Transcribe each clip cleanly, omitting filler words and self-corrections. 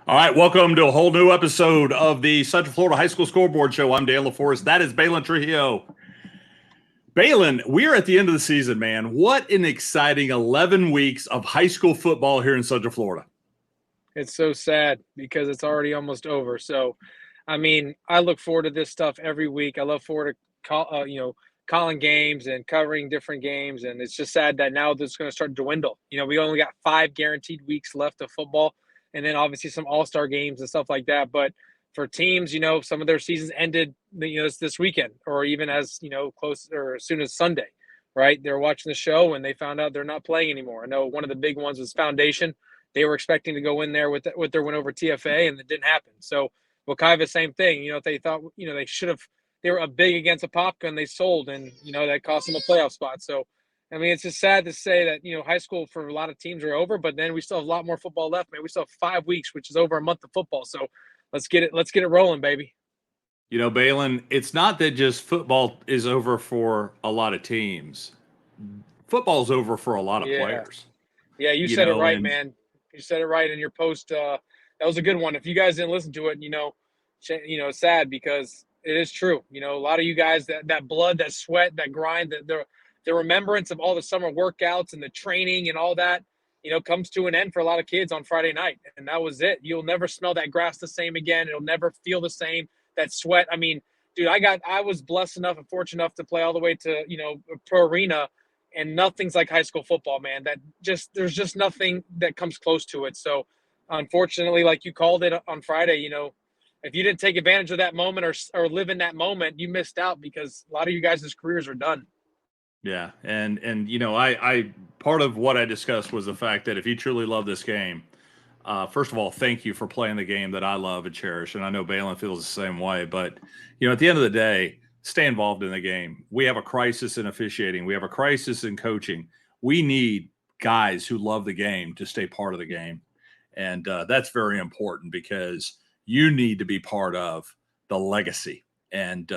All right, welcome to a whole new episode of the Central Florida High School Scoreboard Show. I'm Dan LaForest. That is Baylin Trujillo. Baylin, we are at the end of the season, man. What an exciting 11 weeks of high school football here in Central Florida. It's so sad because it's already almost over. So, I mean, I look forward to this stuff every week. I look forward to calling games and covering different games, and it's just sad that now it's going to start to dwindle. We only got 5 guaranteed weeks left of football, and then obviously some all-star games and stuff like that. But for teams, some of their seasons ended, this weekend, or even as close or as soon as Sunday, right? They're watching the show and they found out they're not playing anymore. I know one of the big ones was Foundation. They were expecting to go in there with their win over TFA, and it didn't happen. So Wakaiva, same thing. They thought they should have. They were up big against Apopka, and they sold, and that cost them a playoff spot. So, I mean, it's just sad to say that high school for a lot of teams are over, but then we still have a lot more football left. Man, we still have 5 weeks, which is over a month of football. So let's get it rolling, baby. Baylin, it's not that just football is over for a lot of teams. Football's over for a lot of Yeah, players. yeah, you said it right, And man. You said it right in your post. That was a good one. If you guys didn't listen to it, sad because it is true. A lot of you guys that blood, that sweat, that grind, the remembrance of all the summer workouts and the training and all that, comes to an end for a lot of kids on Friday night, and that was it. You'll never smell that grass the same again. It'll never feel the same. That sweat. I mean, dude, I was blessed enough and fortunate enough to play all the way to pro arena, and nothing's like high school football, man. There's just nothing that comes close to it. So unfortunately, like you called it on Friday, if you didn't take advantage of that moment or live in that moment, you missed out because a lot of you guys' careers are done. yeah, and I part of what I discussed was the fact that if you truly love this game, first of all, thank you for playing the game that I love and cherish. And I know Balin feels the same way. But, at the end of the day, stay involved in the game. We have a crisis in officiating, we have a crisis in coaching. We need guys who love the game to stay part of the game. And that's very important because you need to be part of the legacy. And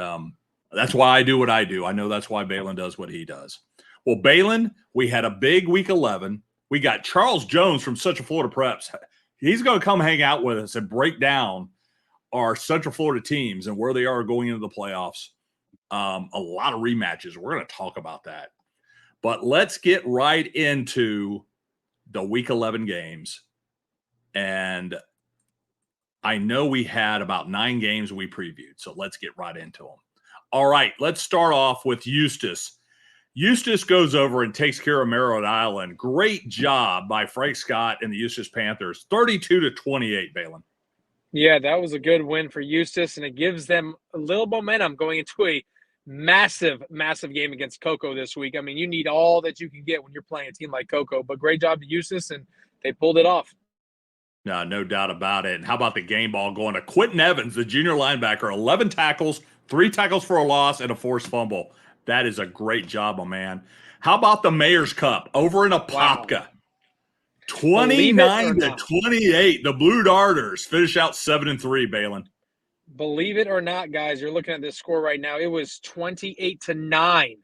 that's why I do what I do. I know that's why Balin does what he does. Well, Balin, we had a big week 11. We got Charles Jones from Central Florida Preps. He's going to come hang out with us and break down our Central Florida teams and where they are going into the playoffs. A lot of rematches. We're going to talk about that. But let's get right into the week 11 games. And I know we had about 9 games we previewed, so let's get right into them. All right, let's start off with Eustis. Eustis goes over and takes care of Merritt Island. Great job by Frank Scott and the Eustis Panthers, 32-28, Balin. Yeah, that was a good win for Eustis, and it gives them a little momentum going into a massive, massive game against Cocoa this week. I mean, you need all that you can get when you're playing a team like Cocoa, but great job to Eustis, and they pulled it off. No doubt about it. And how about the game ball going to Quentin Evans, the junior linebacker, 11 tackles, 3 tackles for a loss, and a forced fumble. That is a great job, my man. How about the Mayor's Cup over in Apopka? Wow. 29 to 28. The Blue Darters finish out 7-3, Balin. Believe it or not, guys, you're looking at this score right now. It was 28-9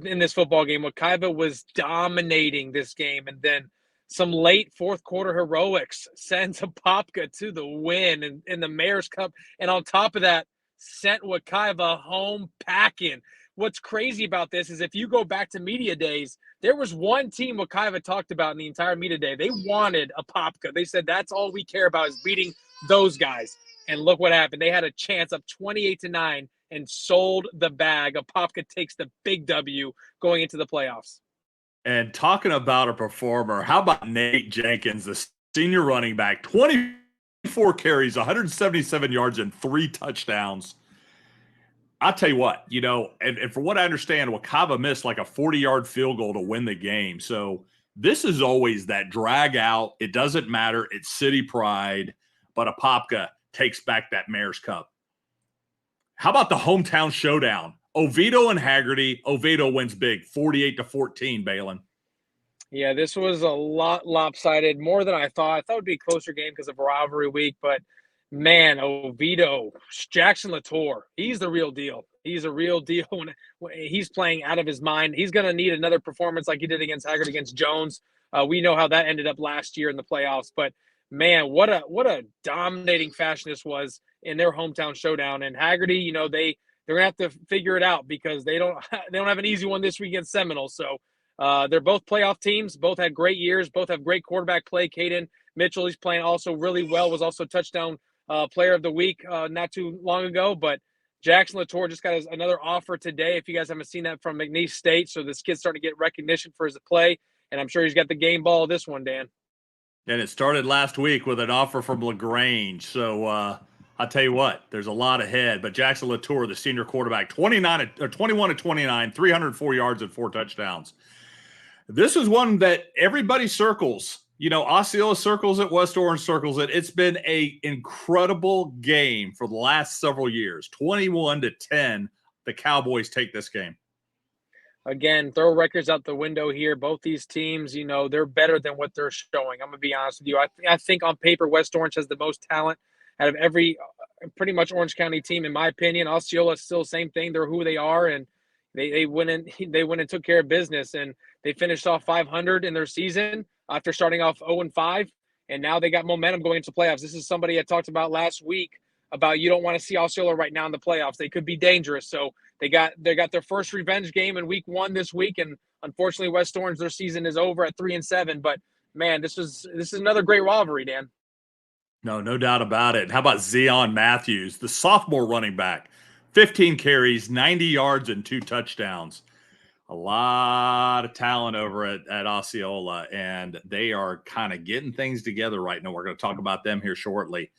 in this football game. Wakaiva was dominating this game, and then some late fourth quarter heroics sends Apopka to the win in the Mayor's Cup. And on top of that, sent Wakaiva home packing. What's crazy about this is if you go back to media days, there was one team Wakaiva talked about in the entire media day. They wanted Apopka. They said that's all we care about is beating those guys. And look what happened. They had a chance up 28-9 and sold the bag. Apopka takes the big W going into the playoffs. And talking about a performer, how about Nate Jenkins, the senior running back, 24 carries, 177 yards, and 3 touchdowns. I'll tell you what, and from what I understand, Wakaiva missed like a 40-yard field goal to win the game. So this is always that drag out. It doesn't matter. It's city pride. But Apopka takes back that Mayor's Cup. How about the hometown showdown? Oviedo and Haggerty. Oviedo wins big, 48-14, Balin. Yeah, this was a lot lopsided, more than I thought. I thought it would be a closer game because of rivalry week, but man, Oviedo, Jackson Latour, he's the real deal. He's a real deal when he's playing out of his mind. He's going to need another performance like he did against Haggard, against Jones. We know how that ended up last year in the playoffs, but man, what a dominating fashion this was in their hometown showdown. And Haggerty, they're gonna have to figure it out because they don't they don't have an easy one this week against Seminole. So they're both playoff teams, both had great years, both have great quarterback play. Caden Mitchell, he's playing also really well, was also touchdown player of the week not too long ago. But Jackson Latour just got another offer today. If you guys haven't seen that from McNeese State, so this kid's starting to get recognition for his play, and I'm sure he's got the game ball this one, Dan. And it started last week with an offer from LaGrange. So I'll tell you what, there's a lot ahead. But Jackson Latour, the senior quarterback, 21 to 29, 304 yards and 4 touchdowns. This is one that everybody circles. Osceola circles it, West Orange circles it. It's been an incredible game for the last several years. 21 to 10, the Cowboys take this game. Again, throw records out the window here. Both these teams, they're better than what they're showing. I'm going to be honest with you. I think on paper, West Orange has the most talent out of every pretty much Orange County team, in my opinion. Osceola is still the same thing. They're who they are, and they went and took care of business, and they finished off 500 in their season after starting off 0-5, and now they got momentum going into playoffs. This is somebody I talked about last week about you don't want to see Osceola right now in the playoffs. They could be dangerous. So they got their first revenge game in week 1 this week, and unfortunately West Orange, their season is over at 3-7. But man, this is another great rivalry, Dan. No doubt about it. How about Zion Matthews, the sophomore running back? 15 carries, 90 yards, and 2 touchdowns. A lot of talent over at Osceola, and they are kind of getting things together right now. We're going to talk about them here shortly.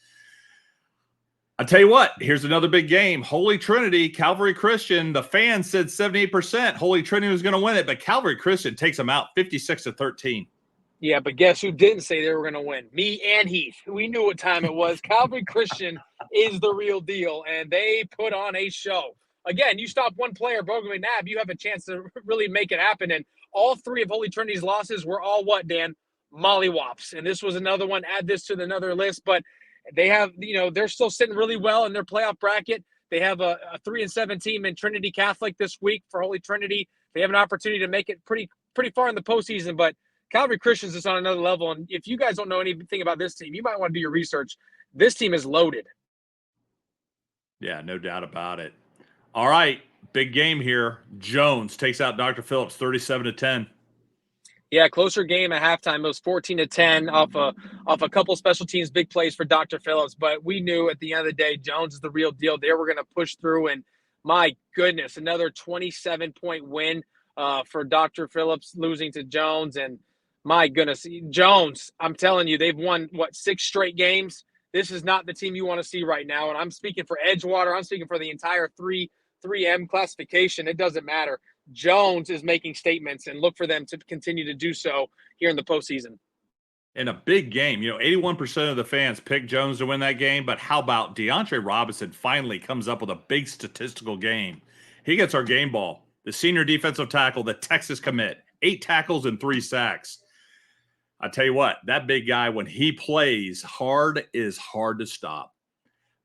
I tell you what, here's another big game. Holy Trinity, Calvary Christian. The fans said 78% Holy Trinity was going to win it, but Calvary Christian takes them out 56-13. Yeah, but guess who didn't say they were going to win? Me and Heath. We knew what time it was. Calvary Christian is the real deal, and they put on a show. Again, you stop one player, Bogan McNabb, you have a chance to really make it happen. And all 3 of Holy Trinity's losses were all what, Dan? Mollywops. And this was another one. Add this to another list. But they have, they're still sitting really well in their playoff bracket. They have a 3-7 team in Trinity Catholic this week for Holy Trinity. They have an opportunity to make it pretty far in the postseason. But Calvary Christians is on another level. And if you guys don't know anything about this team, you might want to do your research. This team is loaded. Yeah, no doubt about it. All right, big game here. Jones takes out Dr. Phillips 37-10. Yeah, closer game at halftime. It was 14-10 off a couple special teams, big plays for Dr. Phillips. But we knew at the end of the day, Jones is the real deal. They were going to push through, and my goodness, another 27-point win for Dr. Phillips losing to Jones. And my goodness, Jones, I'm telling you, they've won, 6 straight games? This is not the team you want to see right now. And I'm speaking for Edgewater. I'm speaking for the entire 3M classification. It doesn't matter. Jones is making statements, and look for them to continue to do so here in the postseason. In a big game, 81% of the fans picked Jones to win that game. But how about DeAndre Robinson finally comes up with a big statistical game? He gets our game ball. The senior defensive tackle, the Texas commit, 8 tackles and 3 sacks. I tell you what, that big guy, when he plays hard, is hard to stop.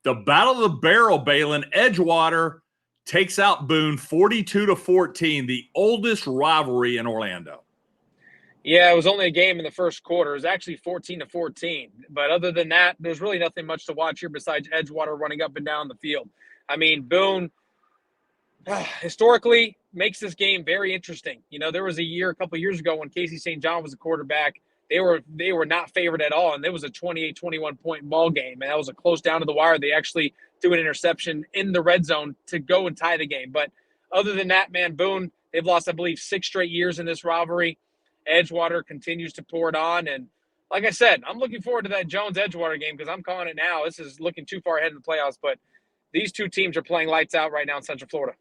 The Battle of the Barrel, Baylin, Edgewater takes out Boone 42-14, the oldest rivalry in Orlando. Yeah, it was only a game in the first quarter. It was actually 14-14. But other than that, there's really nothing much to watch here besides Edgewater running up and down the field. I mean, Boone historically makes this game very interesting. There was a couple years ago when Casey St. John was a quarterback. They were not favored at all, and it was a 28-21 point ball game, and that was a close down to the wire. They actually threw an interception in the red zone to go and tie the game. But other than that, man, Boone, they've lost, I believe, 6 straight years in this rivalry. Edgewater continues to pour it on, and like I said, I'm looking forward to that Jones-Edgewater game because I'm calling it now. This is looking too far ahead in the playoffs, but these two teams are playing lights out right now in Central Florida.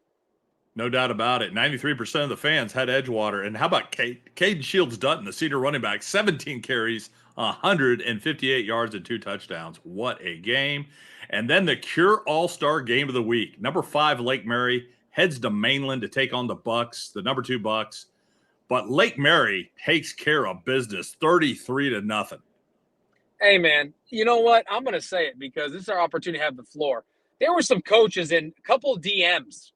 No doubt about it. 93% of the fans had Edgewater. And how about Caden Shields-Dutton, the senior running back, 17 carries, 158 yards and 2 touchdowns. What a game. And then the Cure All-Star Game of the Week. Number 5, Lake Mary, heads to Mainland to take on the Bucks, the number 2 Bucks. But Lake Mary takes care of business, 33-0. Hey, man, you know what? I'm going to say it because this is our opportunity to have the floor. There were some coaches and a couple DMs,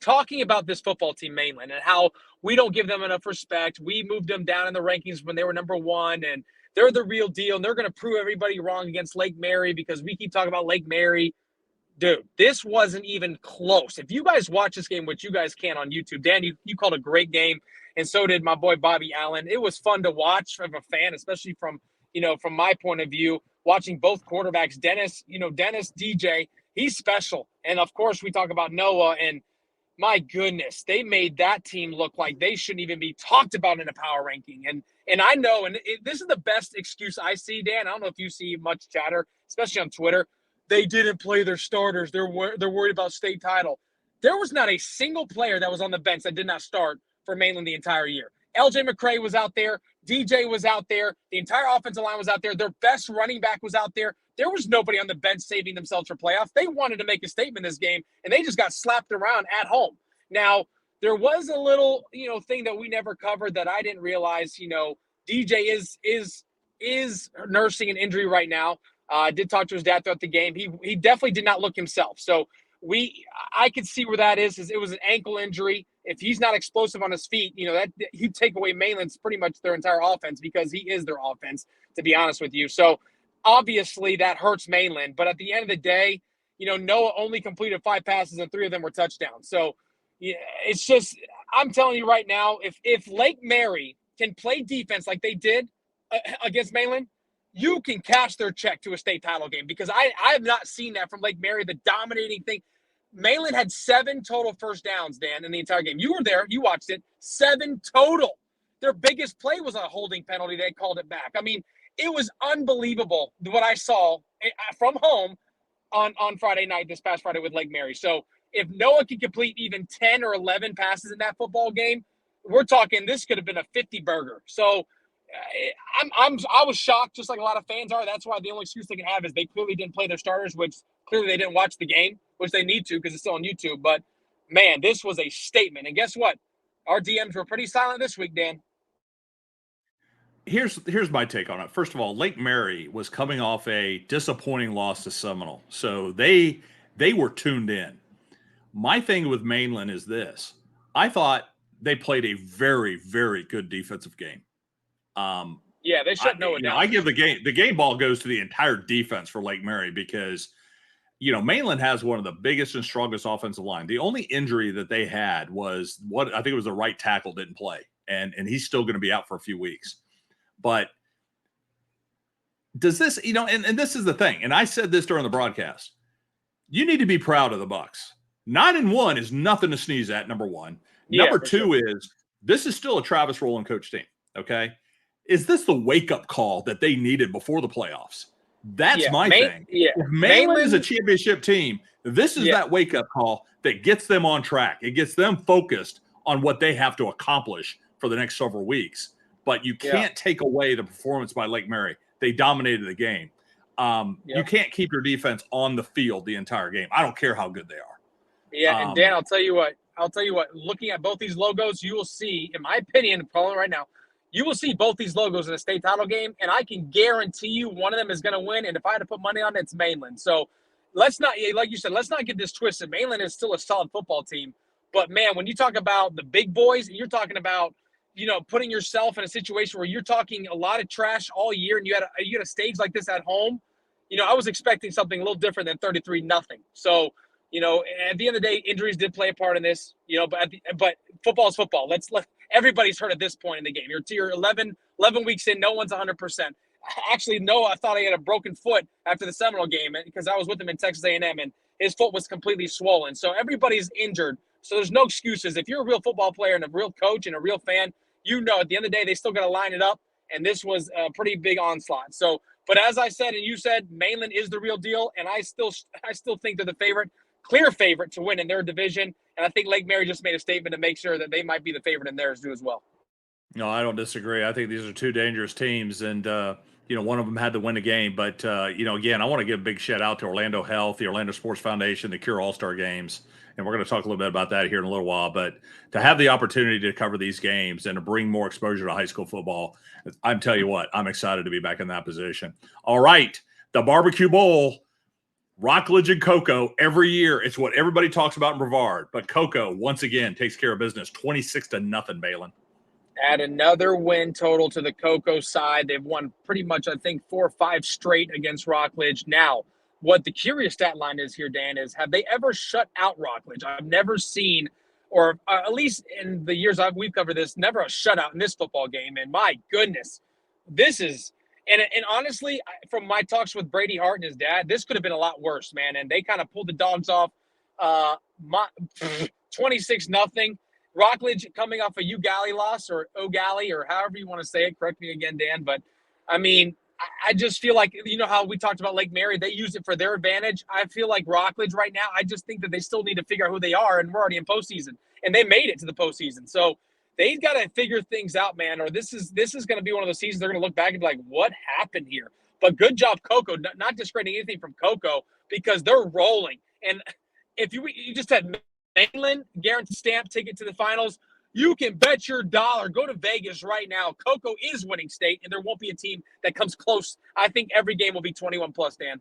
talking about this football team Mainland and how we don't give them enough respect. We moved them down in the rankings when they were number 1, and they're the real deal, and they're going to prove everybody wrong against Lake Mary because we keep talking about Lake Mary. Dude, this wasn't even close. If you guys watch this game, which you guys can on YouTube, Dan, you called a great game, and so did my boy Bobby Allen. It was fun to watch from a fan, especially from my point of view, watching both quarterbacks. Dennis, DJ, he's special. And, of course, we talk about Noah, and my goodness, they made that team look like they shouldn't even be talked about in a power ranking. And I know, and this is the best excuse I see, Dan. I don't know if you see much chatter, especially on Twitter. They didn't play their starters. They're worried about state title. There was not a single player that was on the bench that did not start for Mainland the entire year. LJ McCray was out there. DJ was out there. The entire offensive line was out there. Their best running back was out there. There was nobody on the bench saving themselves for playoffs. They wanted to make a statement this game, and they just got slapped around at home. Now, there was a little, thing that we never covered that I didn't realize. DJ is nursing an injury right now. I did talk to his dad throughout the game. He definitely did not look himself. So I could see where that is. It was an ankle injury. If he's not explosive on his feet, that he'd take away Mainland's pretty much their entire offense because he is their offense, to be honest with you. So obviously that hurts Mainland. But at the end of the day, Noah only completed 5 passes and 3 of them were touchdowns. So yeah, it's just, I'm telling you right now, if Lake Mary can play defense like they did against Mainland, you can cash their check to a state title game because I have not seen that from Lake Mary, the dominating thing. Mainland had 7 total first downs, Dan, in the entire game. You were there. You watched it. 7 total. Their biggest play was a holding penalty. They called it back. I mean, it was unbelievable what I saw from home on Friday night, this past Friday with Lake Mary. So if Noah can complete even 10 or 11 passes in that football game, we're talking this could have been a 50-burger. So I was shocked, just like a lot of fans are. That's why the only excuse they can have is they clearly didn't play their starters, which clearly they didn't watch the game, which they need to because it's still on YouTube. But, man, this was a statement. And guess what? Our DMs were pretty silent this week, Dan. Here's my take on it. First of all, Lake Mary was coming off a disappointing loss to Seminole. So they were tuned in. My thing with Mainland is this. I thought they played a very, very good defensive game. Yeah, they shut Noah down. I give the game ball goes to the entire defense for Lake Mary because, Mainland has one of the biggest and strongest offensive line. The only injury that they had was I think it was the right tackle didn't play, and he's still going to be out for a few weeks. But does this, and this is the thing, and I said this during the broadcast, you need to be proud of the Bucks. 9-1 is nothing to sneeze at, number one. Number two is this is still a Travis Rowland coach team, okay? Is this the wake-up call that they needed before the playoffs? That's my thing. Yeah. If Mainland is a championship team, this is that wake-up call that gets them on track. It gets them focused on what they have to accomplish for the next several weeks. But you can't take away the performance by Lake Mary. They dominated the game. You can't keep your defense on the field the entire game. I don't care how good they are. Yeah, and Dan, I'll tell you what. Looking at both these logos, you will see, in my opinion, calling right now, you will see both these logos in a state title game, and I can guarantee you one of them is going to win. And if I had to put money on it, it's Mainland. So let's not, like you said, let's not get this twisted. Mainland is still a solid football team. But, man, when you talk about the big boys, you're talking about, putting yourself in a situation where you're talking a lot of trash all year, and you had a stage like this at home. I was expecting something a little different than 33-0. So, at the end of the day, injuries did play a part in this, but football is football. Everybody's hurt at this point in the game. You're 11 weeks in, no one's 100%. Actually, Noah, I thought he had a broken foot after the Seminole game because I was with him in Texas A&M, and his foot was completely swollen. So everybody's injured. So there's no excuses. If you're a real football player and a real coach and a real fan, at the end of the day, they still got to line it up, and this was a pretty big onslaught. So, but as I said and you said, Mainland is the real deal, and I still think they're the favorite. Clear favorite to win in their division. And I think Lake Mary just made a statement to make sure that they might be the favorite in theirs too as well. No, I don't disagree. I think these are two dangerous teams. And, one of them had to win a game. But, again, I want to give a big shout out to Orlando Health, the Orlando Sports Foundation, the Cure All-Star Games. And we're going to talk a little bit about that here in a little while. But to have the opportunity to cover these games and to bring more exposure to high school football, I'm telling you what, I'm excited to be back in that position. All right, the Barbecue Bowl. Rockledge and Cocoa every year. It's what everybody talks about in Brevard. But Cocoa, once again, takes care of business 26-0, Baylin. Add another win total to the Cocoa side. They've won pretty much, I think, 4 or 5 straight against Rockledge. Now, what the curious stat line is here, Dan, is have they ever shut out Rockledge? I've never seen, or at least in the years we've covered this, never a shutout in this football game. And my goodness, this is – and honestly, from my talks with Brady Hart and his dad, this could have been a lot worse, man. And they kind of pulled the dogs off 26-0. Rockledge coming off a Ugali loss, or O'Galley, or however you want to say it. Correct me again, Dan. But, I mean, I just feel like, you know how we talked about Lake Mary, they used it for their advantage. I feel like Rockledge right now, I just think that they still need to figure out who they are, and we're already in postseason. And they made it to the postseason. So they've got to figure things out, man, or this is going to be one of those seasons they're going to look back and be like, what happened here? But good job, Cocoa, not discrediting anything from Cocoa, because they're rolling. And if you just had Baylin, guaranteed stamp ticket to the finals, you can bet your dollar. Go to Vegas right now. Cocoa is winning state, and there won't be a team that comes close. I think every game will be 21+, Dan.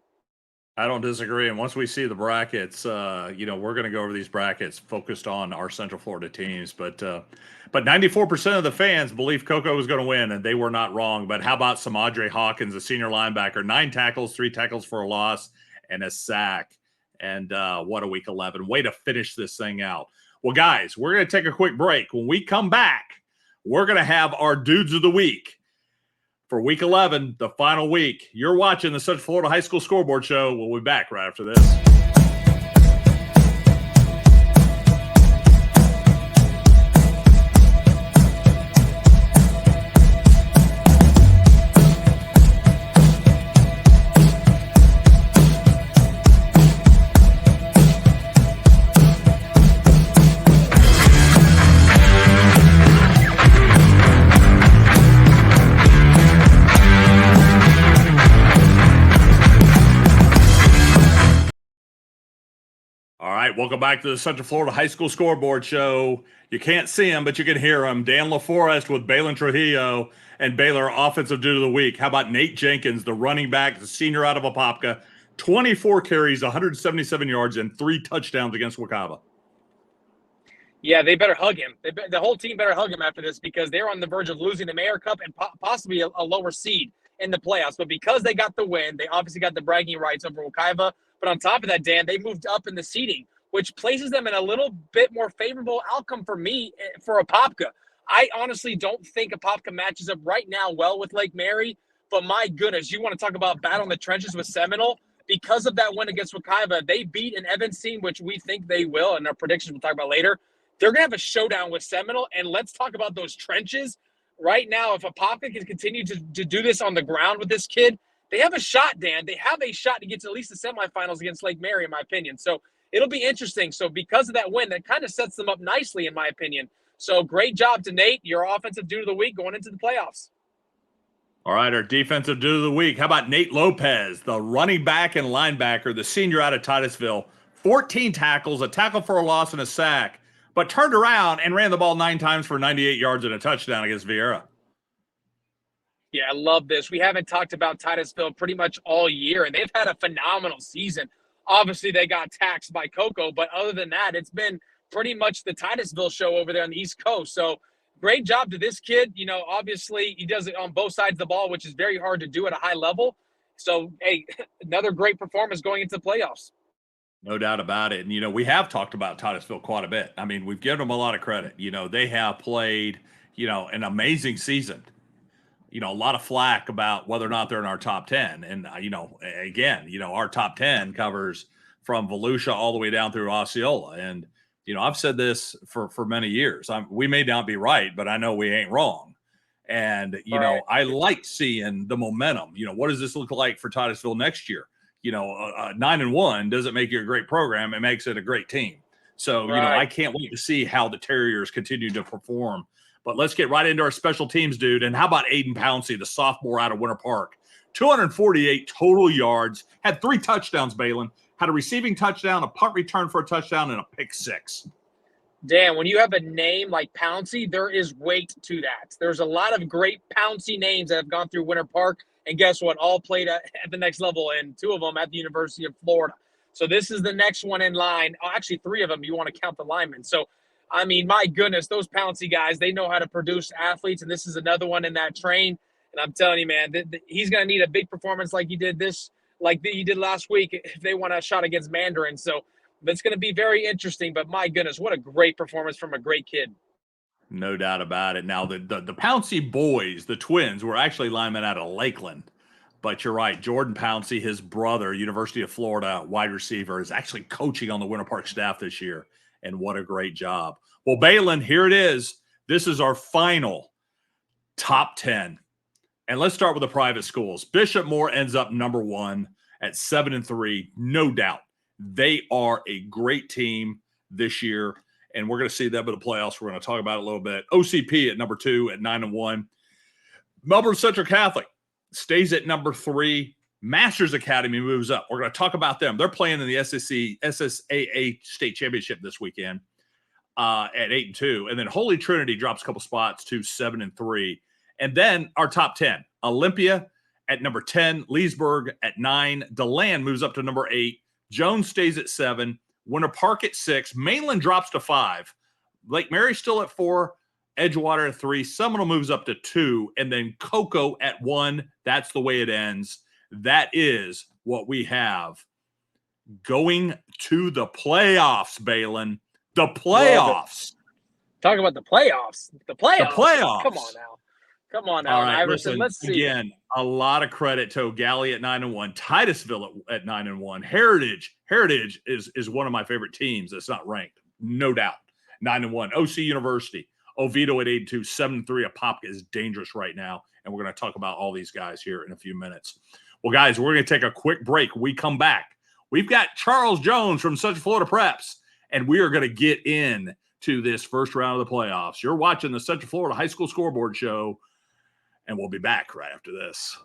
I don't disagree. And once we see the brackets, we're going to go over these brackets focused on our Central Florida teams. But 94% of the fans believe Cocoa was going to win, and they were not wrong. But how about Samadre Hawkins, a senior linebacker, 9 tackles, 3 tackles for a loss, and a sack. And what a week 11. Way to finish this thing out. Well, guys, we're going to take a quick break. When we come back, we're going to have our Dudes of the Week for week 11, the final week. You're watching the Central Florida High School Scoreboard Show. We'll be back right after this. Welcome back to the Central Florida High School Scoreboard Show. You can't see him, but you can hear him. Dan LaForest with Baylin Trujillo and Baylor Offensive Dude of the Week. How about Nate Jenkins, the running back, the senior out of Apopka, 24 carries, 177 yards, and 3 touchdowns against Wekiva. Yeah, they better hug him. The whole team better hug him after this, because they're on the verge of losing the Mayor Cup and possibly a lower seed in the playoffs. But because they got the win, they obviously got the bragging rights over Wekiva. But on top of that, Dan, they moved up in the seeding, which places them in a little bit more favorable outcome for me for Apopka. I honestly don't think Apopka matches up right now well with Lake Mary, but my goodness, you want to talk about battle in the trenches with Seminole? Because of that win against Wekiva, they beat an Evans team, which we think they will, and our predictions we'll talk about later. They're going to have a showdown with Seminole, and let's talk about those trenches. Right now, if Apopka can continue to do this on the ground with this kid, they have a shot, Dan. They have a shot to get to at least the semifinals against Lake Mary, in my opinion. So it'll be interesting. So because of that win, that kind of sets them up nicely, in my opinion. So great job to Nate, your offensive dude of the week, going into the playoffs. All right, our defensive dude of the week. How about Nate Lopez, the running back and linebacker, the senior out of Titusville, 14 tackles, a tackle for a loss, and a sack, but turned around and ran the ball 9 times for 98 yards and a touchdown against Vieira. Yeah, I love this. We haven't talked about Titusville pretty much all year, and they've had a phenomenal season. Obviously, they got taxed by Cocoa, but other than that, it's been pretty much the Titusville show over there on the East Coast. So great job to this kid. You know, obviously, he does it on both sides of the ball, which is very hard to do at a high level. So, hey, another great performance going into the playoffs. No doubt about it. And, we have talked about Titusville quite a bit. I mean, we've given them a lot of credit. They have played, an amazing season. A lot of flack about whether or not they're in our top 10. And, again, our top 10 covers from Volusia all the way down through Osceola. And, I've said this for many years. We may not be right, but I know we ain't wrong. And, I like seeing the momentum. What does this look like for Titusville next year? 9-1 doesn't make you a great program. It makes it a great team. So, I can't wait to see how the Terriers continue to perform. But let's get right into our special teams, dude. And how about Aiden Pouncey, the sophomore out of Winter Park? 248 total yards, had 3 touchdowns, Baylin. Had a receiving touchdown, a punt return for a touchdown, and a pick 6. Dan, when you have a name like Pouncey, there is weight to that. There's a lot of great Pouncey names that have gone through Winter Park, And guess what? All played at the next level, and 2 of them at the University of Florida. So this is the next one in line. Oh, actually, 3 of them, you want to count the linemen. So, I mean, my goodness, those Pouncey guys, they know how to produce athletes, and this is another one in that train. And I'm telling you, man, he's going to need a big performance like he did last week if they want a shot against Mandarin. So it's going to be very interesting. But my goodness, what a great performance from a great kid. No doubt about it. Now, the Pouncey boys, the twins, were actually linemen out of Lakeland. But you're right. Jordan Pouncey, his brother, University of Florida wide receiver, is actually coaching on the Winter Park staff this year. And what a great job. Well, Baylin, here it is. This is our final top 10. And let's start with the private schools. Bishop Moore ends up number 1 at 7-3. No doubt. They are a great team this year. And we're going to see them in the playoffs. We're going to talk about it a little bit. OCP at number 2 at 9-1. Melbourne Central Catholic stays at number 3. Masters Academy moves up. We're going to talk about them. They're playing in the SSAA State Championship this weekend at 8-2. And then Holy Trinity drops a couple spots to 7-3. And then our top 10. Olympia at number 10. Leesburg at 9. DeLand moves up to number 8. Jones stays at 7. Winter Park at 6. Mainland drops to 5. Lake Mary still at 4. Edgewater at 3. Seminole moves up to 2. And then Cocoa at 1. That's the way it ends. That is what we have going to the playoffs, Baylin. The playoffs. Talk about the playoffs. The playoffs. The playoffs. Come on now. Come on now. All right, Iverson, listen, let's see. Again, a lot of credit to O'Galley at 9-1, Titusville at 9-1. Heritage is one of my favorite teams that's not ranked, no doubt. 9-1. OC University, Oviedo at 8-2, 7-3. Apopka is dangerous right now, and we're going to talk about all these guys here in a few minutes. Well, guys, we're going to take a quick break. When we come back, we've got Charles Jones from Central Florida Preps, and we are going to get in to this first round of the playoffs. You're watching the Central Florida High School Scoreboard Show, and we'll be back right after this.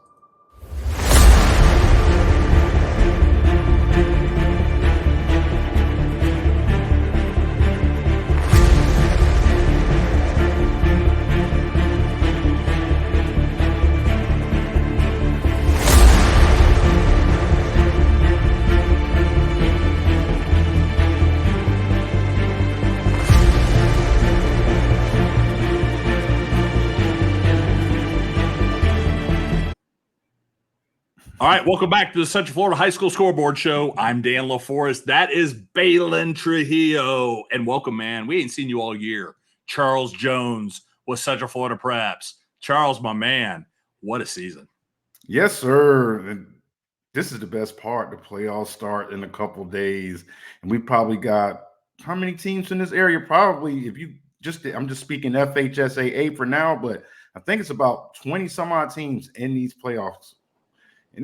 All right, welcome back to the Central Florida High School Scoreboard Show. I'm Dan LaForest. That is Baylin Trujillo. And welcome, man. We ain't seen you all year. Charles Jones with Central Florida Preps. Charles, my man, what a season. Yes, sir. And this is the best part. The playoffs start in a couple days. And we probably got how many teams in this area? Probably, if you just, I'm just speaking FHSAA for now, but I think it's about 20 some odd teams in these playoffs. I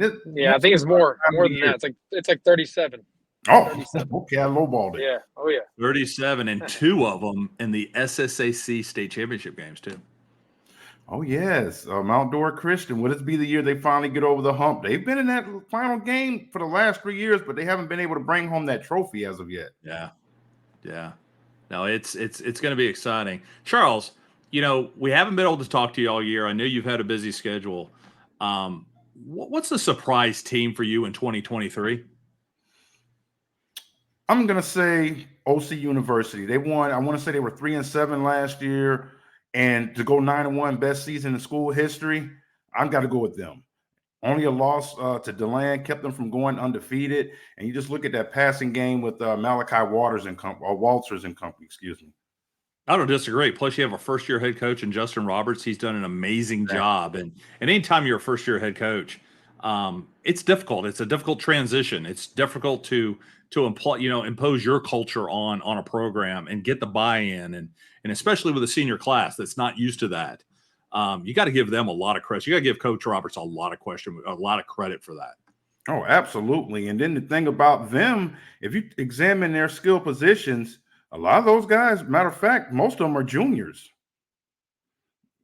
think it's more than that. It's like 37. Oh, 37. Okay, I lowballed it. Yeah. Oh yeah. 37, and 2 of them in the SSAC state championship games too. Oh yes, Mount Dora Christian. Will this be the year they finally get over the hump? They've been in that final game for the last 3 years, but they haven't been able to bring home that trophy as of yet. Yeah. No, it's going to be exciting. Charles, we haven't been able to talk to you all year. I know you've had a busy schedule. What's the surprise team for you in 2023? I'm going to say OC University. They won. I want to say they were 3-7 last year, and to go 9-1, best season in school history, I've got to go with them. Only a loss to DeLand kept them from going undefeated. And you just look at that passing game with Malachi Walters and company, excuse me. I don't disagree. Plus, you have a first-year head coach in Justin Roberts. He's done an amazing job. And anytime you're a first-year head coach, it's difficult. It's a difficult transition. It's difficult to impose your culture on a program and get the buy-in, and especially with a senior class that's not used to that. You got to give them a lot of credit. You got to give Coach Roberts a lot of credit for that. Oh, absolutely. And then the thing about them, if you examine their skill positions, a lot of those guys, matter of fact, most of them are juniors.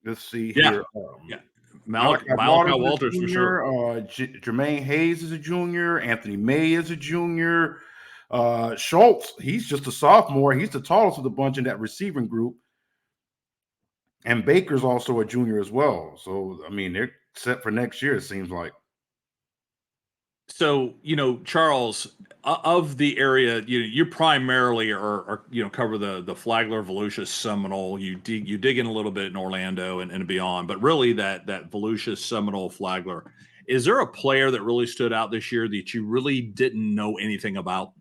Let's see here. Malachi Walters for sure. Jermaine Hayes is a junior. Anthony May is a junior. Schultz, he's just a sophomore. He's the tallest of the bunch in that receiving group. And Baker's also a junior as well. So, I mean, set for next year, it seems like. So, Charles, of the area, you primarily are cover the Flagler, Volusia, Seminole. You dig in a little bit in Orlando and beyond, but really that Volusia, Seminole, Flagler. Is there a player that really stood out this year that you really didn't know anything about?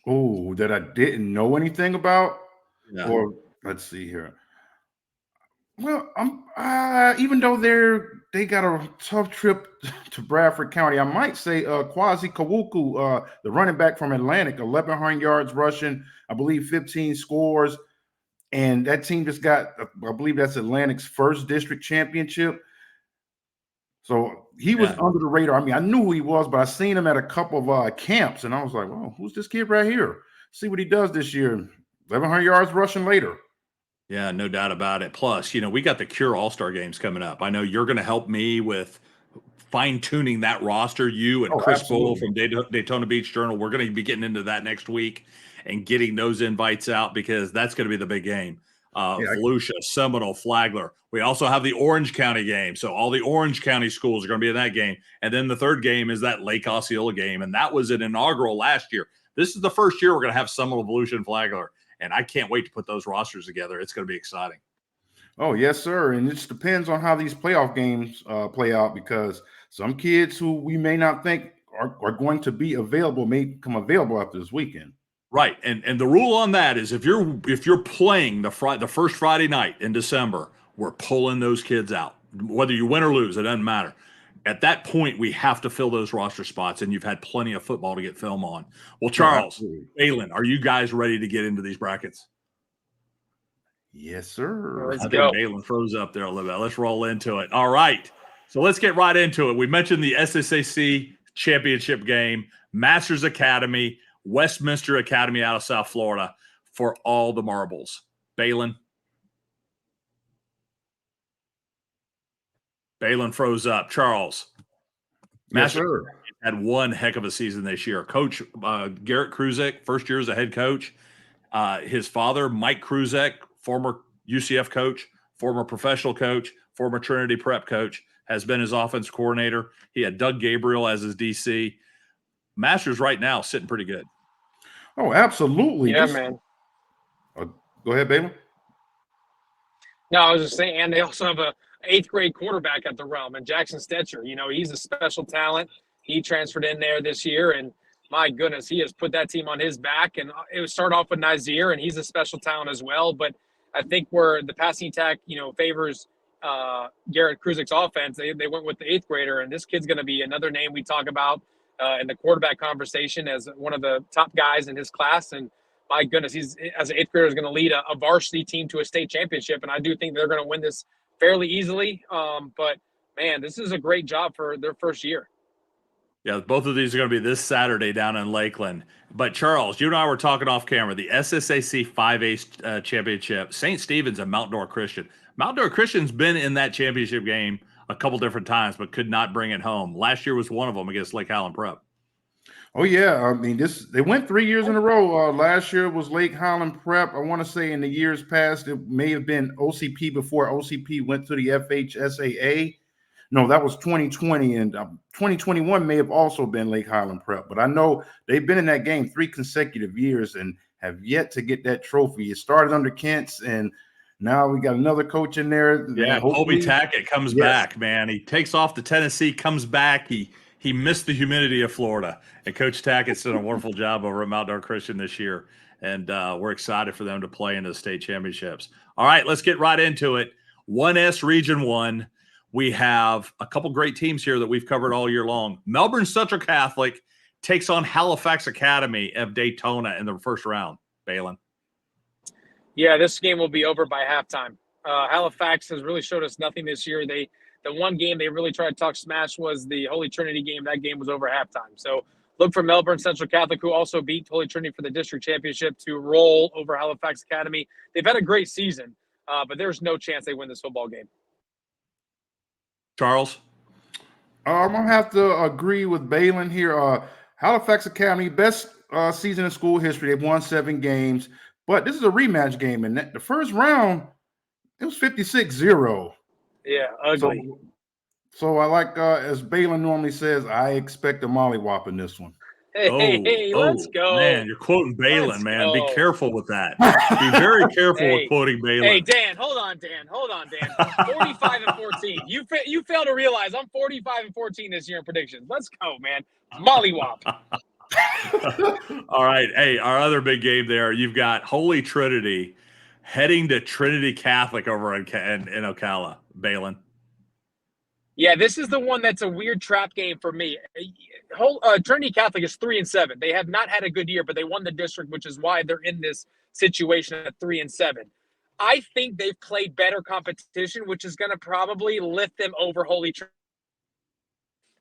Oh, that I didn't know anything about? Yeah. Or let's see here. Well, even though they got a tough trip to Bradford County, I might say Quasi Kawuku, the running back from Atlantic, 1,100 yards rushing, I believe 15 scores, and that team just got, I believe that's Atlantic's first district championship. So he was under the radar. I mean, I knew who he was, but I seen him at a couple of camps, and I was like, "Well, who's this kid right here? See what he does this year. 1,100 yards rushing later." Yeah, no doubt about it. Plus, we got the Cure All-Star games coming up. I know you're going to help me with fine-tuning that roster. You and Chris Bull from Daytona Beach Journal, we're going to be getting into that next week and getting those invites out because that's going to be the big game. Volusia, Seminole, Flagler. We also have the Orange County game. So all the Orange County schools are going to be in that game. And then the third game is that Lake Osceola game. And that was an inaugural last year. This is the first year we're going to have Seminole, Volusia, and Flagler. And I can't wait to put those rosters together. It's going to be exciting. Oh, yes, sir. And it just depends on how these playoff games play out because some kids who we may not think are going to be available may become available after this weekend. Right. And the rule on that is if you're playing the first Friday night in December, we're pulling those kids out. Whether you win or lose, it doesn't matter. At that point, we have to fill those roster spots, and you've had plenty of football to get film on. Well, Charles, Baylin, are you guys ready to get into these brackets? Yes, sir. Let's I go. think Baylin froze up there a little bit. Let's roll into it. All right. So let's get right into it. We mentioned the SSAC championship game, Masters Academy, Westminster Academy out of South Florida for all the marbles. Baylin froze up. Charles. Yes, sir. Had one heck of a season this year. Coach Garrett Kruzek, first year as a head coach. His father, Mike Kruzek, former UCF coach, former professional coach, former Trinity Prep coach, has been his offense coordinator. He had Doug Gabriel as his DC. Masters right now sitting pretty good. Oh, absolutely. Yeah, man. Go ahead, Baylin. No, I was just saying, and they also have a 8th grade quarterback at the Realm, and Jackson Stetcher. He's a special talent. He transferred in there this year, and my goodness, he has put that team on his back. And it would start off with Nazir, and he's a special talent as well. But I think where the passing attack, favors Garrett Kruzek's offense, they went with the 8th grader, and this kid's going to be another name we talk about in the quarterback conversation as one of the top guys in his class. And my goodness, he's as an 8th grader is going to lead a varsity team to a state championship, and I do think they're going to win this fairly easily. But man, this is a great job for their first year. Yeah, both of these are going to be this Saturday down in Lakeland. But Charles, you and I were talking off camera. The SSAC 5A championship, St. Stephen's and Mount Dora Christian. Mount Dora Christian's been in that championship game a couple different times, but could not bring it home. Last year was one of them against Lake Highland Prep. Oh, yeah. I mean, they went 3 years in a row. Last year was Lake Highland Prep. I want to say in the years past, it may have been OCP before OCP went to the FHSAA. No, that was 2020, and 2021 may have also been Lake Highland Prep. But I know they've been in that game 3 consecutive years and have yet to get that trophy. It started under Kent's, and now we got another coach in there. Yeah, Colby Tackett comes back, man. He takes off to Tennessee, comes back. He missed the humidity of Florida, and Coach Tackett's done a wonderful job over at Mount Dora Christian this year, and we're excited for them to play in the state championships. All right, let's get right into it. 1S Region 1. We have a couple great teams here that we've covered all year long. Melbourne Central Catholic takes on Halifax Academy of Daytona in the first round. Baylin. Yeah, this game will be over by halftime. Halifax has really showed us nothing this year. The one game they really tried to talk smash was the Holy Trinity game. That game was over halftime. So look for Melbourne Central Catholic, who also beat Holy Trinity for the district championship, to roll over Halifax Academy. They've had a great season, but there's no chance they win this football game. Charles? I'm going to have to agree with Baylin here. Halifax Academy, best season in school history. They've won 7 games, but this is a rematch game. And the first round, it was 56-0. Yeah, ugly. So I like, as Baylin normally says, I expect a mollywop in this one. Hey, let's go. Man, you're quoting Baylin, Let's man. Be go. careful with that. Be very careful with quoting Baylin. Hey, Dan, hold on, Dan. 45-14. You fail to realize I'm 45-14 this year in predictions. Let's go, man. Mollywop. All right. Hey, our other big game there, you've got Holy Trinity heading to Trinity Catholic over in Ocala. Baylin. Yeah, this is the one that's a weird trap game for me. Trinity Catholic is 3-7. They have not had a good year, but they won the district, which is why they're in this situation at 3-7. I think they've played better competition, which is going to probably lift them over Holy Trinity.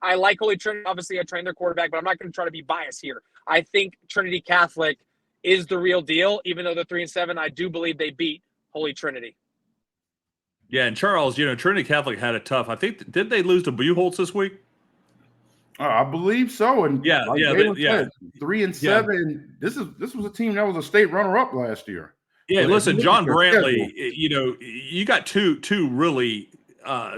I like Holy Trinity. Obviously, I trained their quarterback, but I'm not going to try to be biased here. I think Trinity Catholic is the real deal. Even though they're 3-7, I do believe they beat Holy Trinity. Yeah, and Charles, Trinity Catholic had it tough. I think, did they lose to Buchholz this week? I believe so. And yeah, like said, 3-7. Yeah. This was a team that was a state runner-up last year. Yeah, but listen, John Brantley, you got two really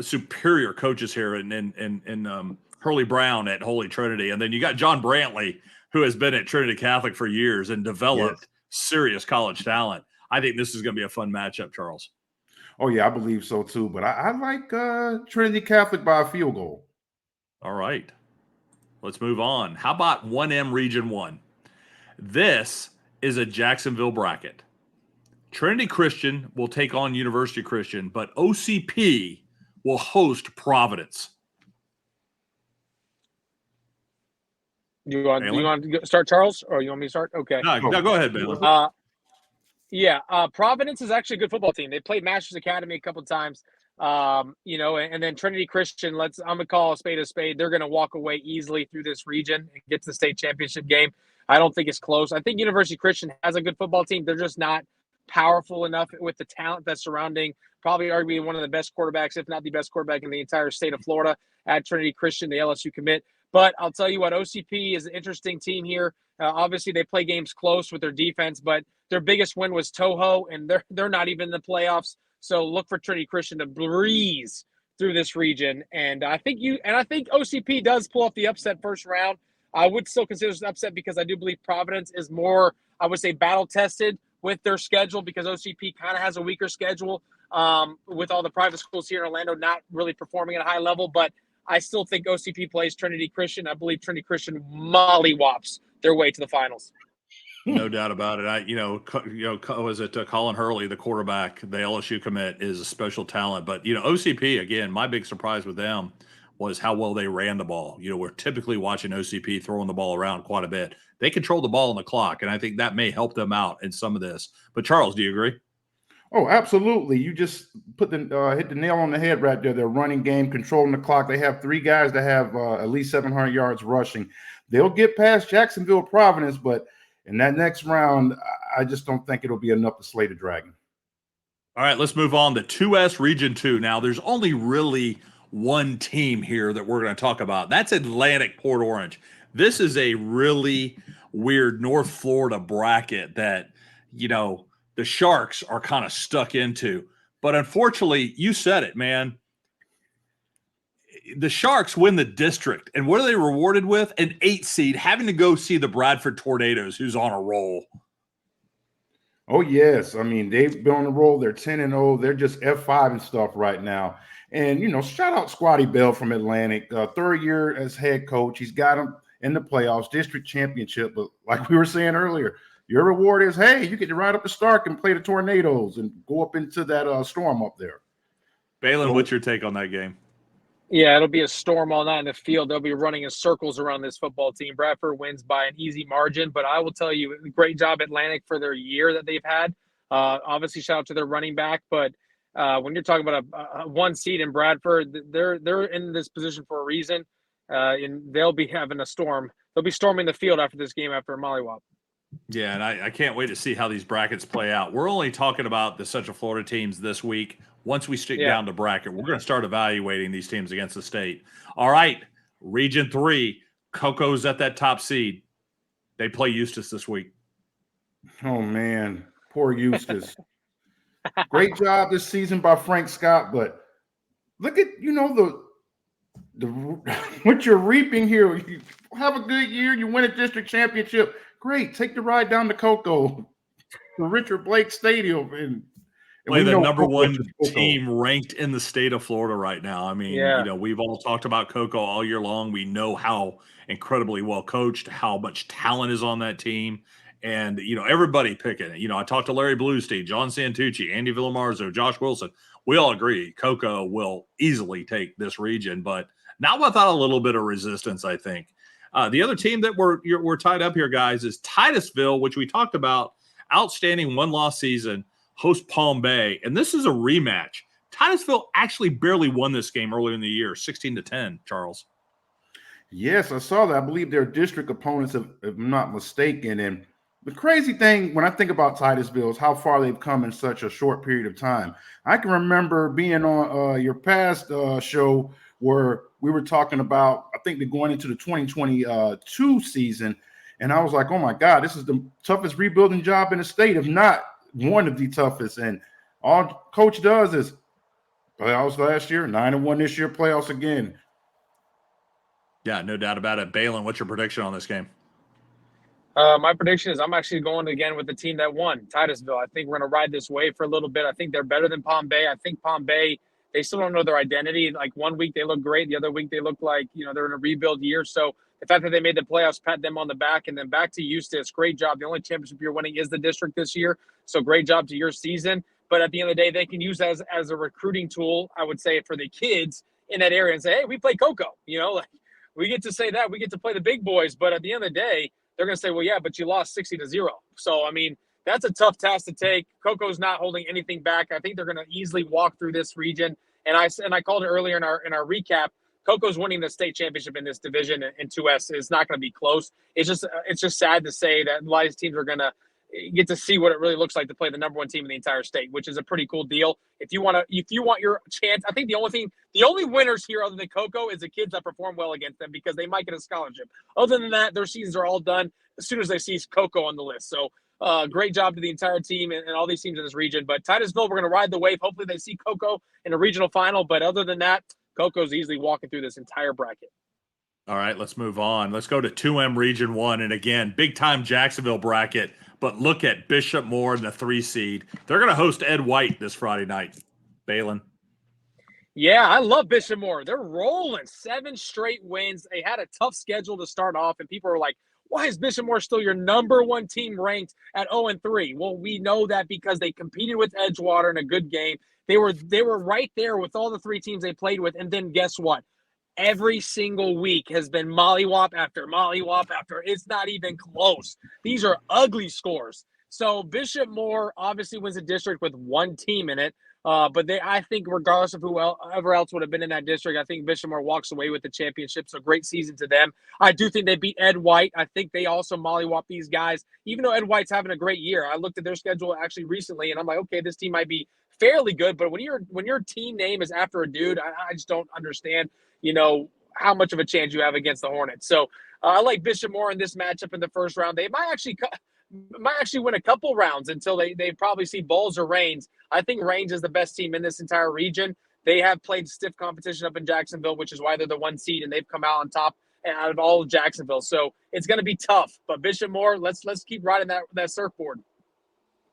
superior coaches here in Hurley Brown at Holy Trinity, and then you got John Brantley, who has been at Trinity Catholic for years and developed serious college talent. I think this is going to be a fun matchup, Charles. Oh, yeah, I believe so, too. But I like Trinity Catholic by a field goal. All right. Let's move on. How about 1M Region 1? This is a Jacksonville bracket. Trinity Christian will take on University Christian, but OCP will host Providence. You want to start, Charles, or you want me to start? Okay. No, go ahead, Baylin. Providence is actually a good football team. They played Masters Academy a couple of times, and then Trinity Christian, I'm going to call a spade a spade. They're going to walk away easily through this region and get to the state championship game. I don't think it's close. I think University Christian has a good football team. They're just not powerful enough with the talent that's surrounding probably arguably one of the best quarterbacks, if not the best quarterback in the entire state of Florida at Trinity Christian, the LSU commit. But I'll tell you what, OCP is an interesting team here. Obviously, they play games close with their defense, but their biggest win was Toho, and they're not even in the playoffs. So look for Trinity Christian to breeze through this region. And I think OCP does pull off the upset first round. I would still consider this an upset because I do believe Providence is more, I would say, battle tested with their schedule because OCP kind of has a weaker schedule with all the private schools here in Orlando not really performing at a high level. But I still think OCP plays Trinity Christian. I believe Trinity Christian mollywops their way to the finals. No doubt about it. Was it Colin Hurley, the quarterback, the LSU commit, is a special talent. But, OCP, again, my big surprise with them was how well they ran the ball. We're typically watching OCP throwing the ball around quite a bit. They control the ball on the clock, and I think that may help them out in some of this. But, Charles, do you agree? Oh, absolutely. You just hit the nail on the head right there. Their running game, controlling the clock. They have three guys that have at least 700 yards rushing. They'll get past Jacksonville, Providence, but in that next round, I just don't think it'll be enough to slay the dragon. All right, let's move on to 2S Region 2. Now, there's only really one team here that we're going to talk about. That's Atlantic Port Orange. This is a really weird North Florida bracket that, the Sharks are kind of stuck into. But unfortunately, you said it, man. The Sharks win the district. And what are they rewarded with? An 8 seed, having to go see the Bradford Tornadoes, who's on a roll. Oh, yes. I mean, they've been on the roll. They're 10-0. They're just F5 and stuff right now. And, shout out Squatty Bell from Atlantic. Third year as head coach. He's got them in the playoffs, district championship. But like we were saying earlier, your reward is, hey, you get to ride up to Stark and play the Tornadoes and go up into that storm up there. Baylin, what's your take on that game? Yeah, it'll be a storm all night in the field. They'll be running in circles around this football team. Bradford wins by an easy margin, but I will tell you, great job Atlantic for their year that they've had. Obviously, shout out to their running back, but when you're talking about a 1 seed in Bradford, they're in this position for a reason, and they'll be having a storm. They'll be storming the field after this game after a mollywop. Yeah, and I can't wait to see how these brackets play out. We're only talking about the Central Florida teams this week. Once we stick down to bracket, we're going to start evaluating these teams against the state. All right, Region 3, Coco's at that top seed. They play Eustis this week. Oh, man. Poor Eustis. Great job this season by Frank Scott, but look at the what you're reaping here. You have a good year, you win a district championship. Great, take the ride down to Cocoa, to Richard Blake Stadium, and Play we the know number Cocoa one is Cocoa. team ranked in the state of Florida right now. I mean, Yeah. we've all talked about Cocoa all year long. We know how incredibly well coached, how much talent is on that team. And, everybody picking it. I talked to Larry Bluestein, John Santucci, Andy Villamarzo, Josh Wilson. We all agree Cocoa will easily take this region, but not without a little bit of resistance, I think. The other team that we're tied up here, guys, is Titusville, which we talked about. Outstanding one-loss season, host Palm Bay, and this is a rematch. Titusville actually barely won this game earlier in the year, 16-10, Charles. Yes, I saw that. I believe they're district opponents, if I'm not mistaken. And the crazy thing when I think about Titusville is how far they've come in such a short period of time. I can remember being on your past show where we were talking about, I think they're going into the 2022 season. And I was like, oh my God, this is the toughest rebuilding job in the state, if not one of the toughest. And all coach does is playoffs last year, 9-1 this year, playoffs again. Yeah, no doubt about it. Baylin, what's your prediction on this game? My prediction is I'm actually going again with the team that won, Titusville. I think we're going to ride this wave for a little bit. I think they're better than Palm Bay. I think Palm Bay, they still don't know their identity. Like one week they look great. The other week they look like, they're in a rebuild year. So the fact that they made the playoffs, pat them on the back. And then back to Eustis, great job. The only championship you're winning is the district this year. So great job to your season. But at the end of the day, they can use that as a recruiting tool, I would say, for the kids in that area and say, hey, we play Cocoa. We get to say that. We get to play the big boys. But at the end of the day, they're going to say, well, yeah, but you lost 60-0. So, I mean, that's a tough task to take. Cocoa's not holding anything back. I think they're going to easily walk through this region. And I called it earlier in our recap. Cocoa's winning the state championship in this division in 2S. It's not going to be close. It's just sad to say that a lot of these teams are going to get to see what it really looks like to play the number one team in the entire state, which is a pretty cool deal. If you want your chance, I think the only winners here other than Cocoa is the kids that perform well against them because they might get a scholarship. Other than that, their seasons are all done as soon as they see Cocoa on the list. So great job to the entire team and all these teams in this region. But Titusville, we're going to ride the wave. Hopefully they see Cocoa in a regional final. But other than that, Cocoa's easily walking through this entire bracket. All right, let's move on. Let's go to 2M Region 1. And again, big-time Jacksonville bracket. But look at Bishop Moore in the 3 seed. They're going to host Ed White this Friday night. Baylin. Yeah, I love Bishop Moore. They're rolling 7 straight wins. They had a tough schedule to start off, and people are like, why is Bishop Moore still your number one team ranked at 0-3? Well, we know that because they competed with Edgewater in a good game. They were right there with all the 3 teams they played with, and then guess what? Every single week has been mollywop after mollywop after. It's not even close. These are ugly scores. So Bishop Moore obviously wins a district with 1 team in it. But I think regardless of whoever else would have been in that district, I think Bishop Moore walks away with the championship. So great season to them. I do think they beat Ed White. I think they also mollywop these guys, even though Ed White's having a great year. I looked at their schedule actually recently, and I'm like, okay, this team might be fairly good. But when your team name is after a dude, I just don't understand, how much of a chance you have against the Hornets. So I like Bishop Moore in this matchup in the first round. They might actually win a couple rounds until they probably see Bulls or Reigns. I think Reigns is the best team in this entire region. They have played stiff competition up in Jacksonville, which is why they're the 1 seed, and they've come out on top out of all of Jacksonville. So it's going to be tough. But Bishop Moore, let's keep riding that surfboard.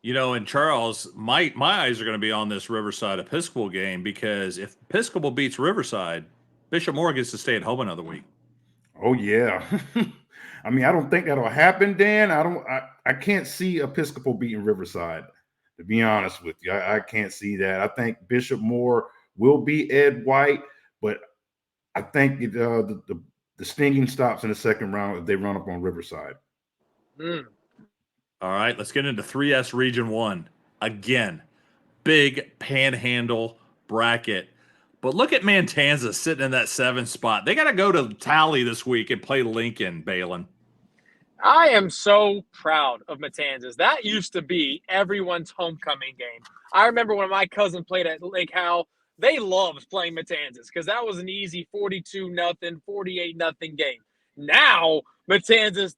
And Charles, my eyes are going to be on this Riverside Episcopal game because if Episcopal beats Riverside, Bishop Moore gets to stay at home another week. Oh, yeah. I mean, I don't think that'll happen, Dan. I can't see Episcopal beating Riverside, to be honest with you. I can't see that. I think Bishop Moore will beat Ed White, but I think the stinging stops in the second round if they run up on Riverside. All right, let's get into 3S Region 1. Again, big panhandle bracket. But look at Matanzas sitting in that 7th spot. They got to go to Tally this week and play Lincoln, Baylin. I am so proud of Matanzas. That used to be everyone's homecoming game. I remember when my cousin played at Lake Howell, they loved playing Matanzas because that was an easy 42-0, 48-0 game. Now, Matanzas,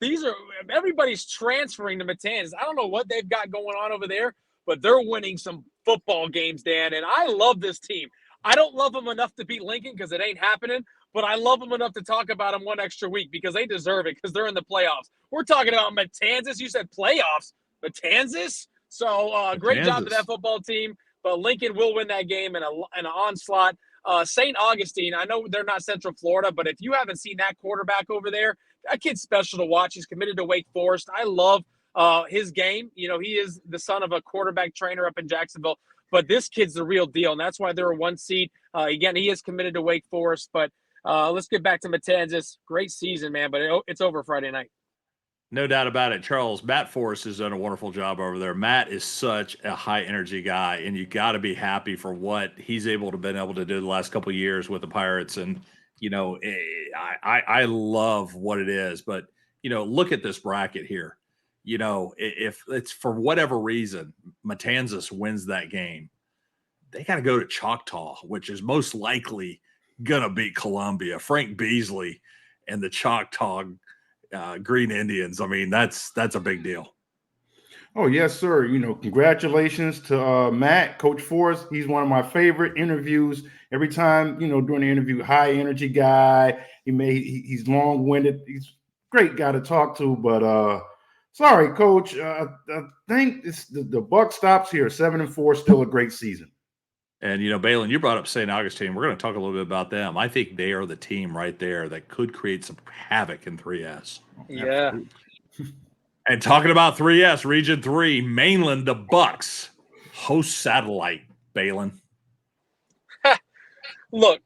everybody's transferring to Matanzas. I don't know what they've got going on over there, but they're winning some football games, Dan, and I love this team. I don't love them enough to beat Lincoln because it ain't happening, but I love them enough to talk about them one extra week because they deserve it because they're in the playoffs. We're talking about Matanzas. You said playoffs. Matanzas? So great job to that football team, but Lincoln will win that game in an onslaught. St. Augustine, I know they're not Central Florida, but if you haven't seen that quarterback over there, that kid's special to watch. He's committed to Wake Forest. I love his game. You know, he is the son of a quarterback trainer up in Jacksonville, but this kid's the real deal, and that's why they're a 1 seed. Again, he is committed to Wake Forest, but let's get back to Matanzas. Great season, man, but it's over Friday night. No doubt about it. Charles, Matt Forrest has done a wonderful job over there. Matt is such a high energy guy, and you got to be happy for what he's been able to do the last couple of years with the Pirates. And, you know, I love what it is, but, you know, look at this bracket here. You know, if it's for whatever reason, Matanzas wins that game, they got to go to Choctaw, which is most likely going to beat Columbia. Frank Beasley and the Choctaw Green Indians. I mean, that's a big deal. Oh, yes, sir. You know, congratulations to Matt, Coach Forrest. He's one of my favorite interviews. Every time, you know, during the interview, high energy guy. He's long-winded. He's a great guy to talk to. But sorry, Coach. I think it's the buck stops here. 7-4, still a great season. And, you know, Baylin, you brought up St. Augustine. We're going to talk a little bit about them. I think they are the team right there that could create some havoc in 3S. Yeah. And talking about 3S, Region 3, Mainland, the Bucks, host Satellite, Baylin. Look,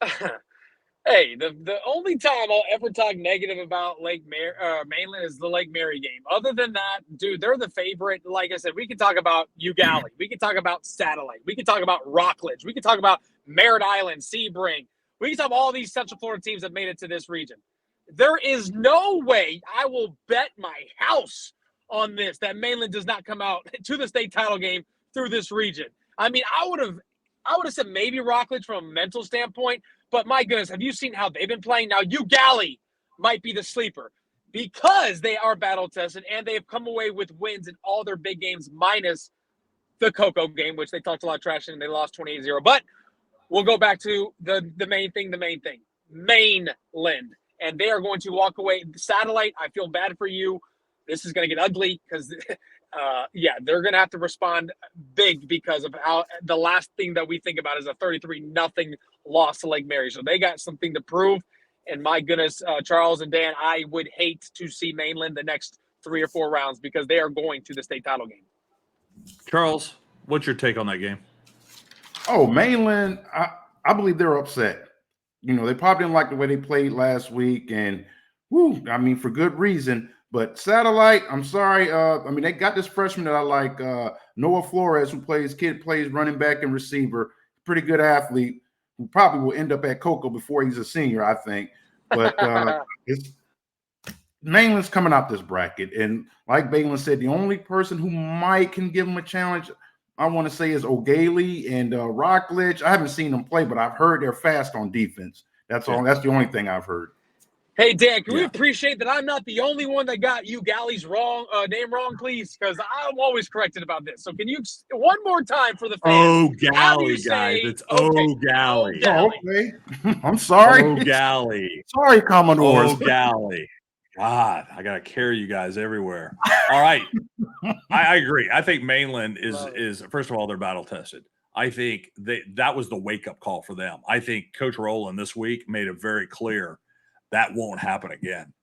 hey, the only time I'll ever talk negative about Mainland is the Lake Mary game. Other than that, dude, they're the favorite. Like I said, we can talk about Ugali. We can talk about Satellite. We can talk about Rockledge. We can talk about Merritt Island, Sebring. We can talk about all these Central Florida teams that made it to this region. There is no way I will bet my house on this that Mainland does not come out to the state title game through this region. I mean, I would have said maybe Rockledge from a mental standpoint, but my goodness, have you seen how they've been playing? Now, Ugali might be the sleeper because they are battle tested and they have come away with wins in all their big games minus the Cocoa game, which they talked a lot of trash and they lost 28-0. But we'll go back to the main thing, Mainland. And they are going to walk away. Satellite, I feel bad for you. This is going to get ugly because, they're going to have to respond big because of how the last thing that we think about is a 33-0 loss to Lake Mary. So they got something to prove. And my goodness, Charles and Dan, I would hate to see Mainland the next 3 or 4 rounds because they are going to the state title game. Charles, what's your take on that game? Oh, Mainland, I believe they're upset. You know, they probably didn't like the way they played last week, and for good reason. But Satellite, I'm sorry. They got this freshman that I like, Noah Flores, who plays running back and receiver. Pretty good athlete who probably will end up at Cocoa before he's a senior, I think. But Mainland's coming out this bracket. And like Baylin said, the only person who can give him a challenge, I want to say, is O'Galey and Rockledge. I haven't seen them play, but I've heard they're fast on defense. That's all. That's the only thing I've heard. Hey, Dan, can we appreciate that I'm not the only one that got Ugali's name wrong, please? Because I'm always corrected about this. So can you one more time for the fans? O'Galley, guys. It's O'Galley. Oh, okay. I'm sorry. O'Galley. Sorry, Commodores. O'Galley. God, I got to carry you guys everywhere. All right. I agree. I think Mainland is first of all, they're battle tested. I think that was the wake-up call for them. I think Coach Rowland this week made it very clear that won't happen again.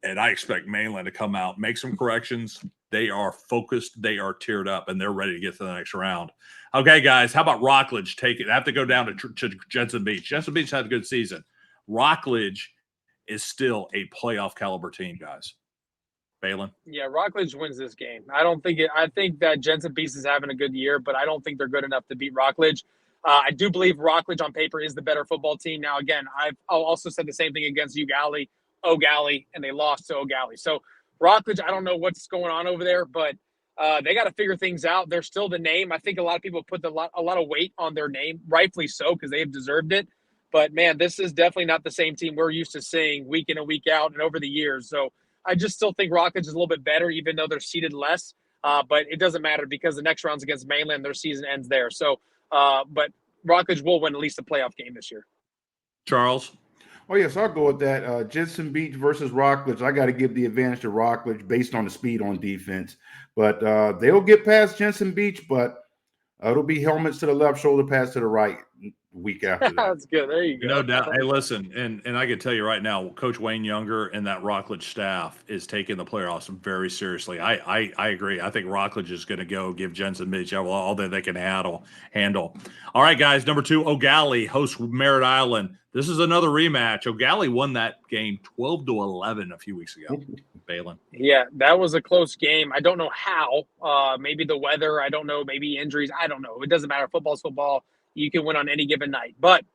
And I expect Mainland to come out, make some corrections. They are focused. They are teared up, and they're ready to get to the next round. Okay, guys, how about Rockledge take it? I have to go down to Jensen Beach. Jensen Beach had a good season. Rockledge is still a playoff caliber team, guys. Baylin? Yeah, Rockledge wins this game. I think that Jensen Beach is having a good year, but I don't think they're good enough to beat Rockledge. I do believe Rockledge on paper is the better football team. Now, again, I'll also said the same thing against O'Galley, and they lost to O'Galley. So Rockledge, I don't know what's going on over there, but they got to figure things out. They're still the name. I think a lot of people put a lot of weight on their name, rightfully so, because they have deserved it. But, man, this is definitely not the same team we're used to seeing week in and week out and over the years. So I just still think Rockledge is a little bit better, even though they're seeded less. But it doesn't matter because the next round's against Mainland. Their season ends there. So, but Rockledge will win at least a playoff game this year. Charles? Oh, yes, I'll go with that. Jensen Beach versus Rockledge. I got to give the advantage to Rockledge based on the speed on defense. But they'll get past Jensen Beach, but it'll be helmets to the left, shoulder pads to the right week after that. That's good. There you go. No doubt. Hey, listen, and I can tell you right now, Coach Wayne Younger and that Rockledge staff is taking the playoffs very seriously. I agree. I think Rockledge is going to go give Jensen Beach all that they can handle. All right, guys. Number 2, O'Galley hosts Merritt Island. This is another rematch. O'Galley won that game 12-11 a few weeks ago. Baylin. Yeah, that was a close game. I don't know how. Maybe the weather. I don't know. Maybe injuries. I don't know. It doesn't matter. Football's football. You can win on any given night. But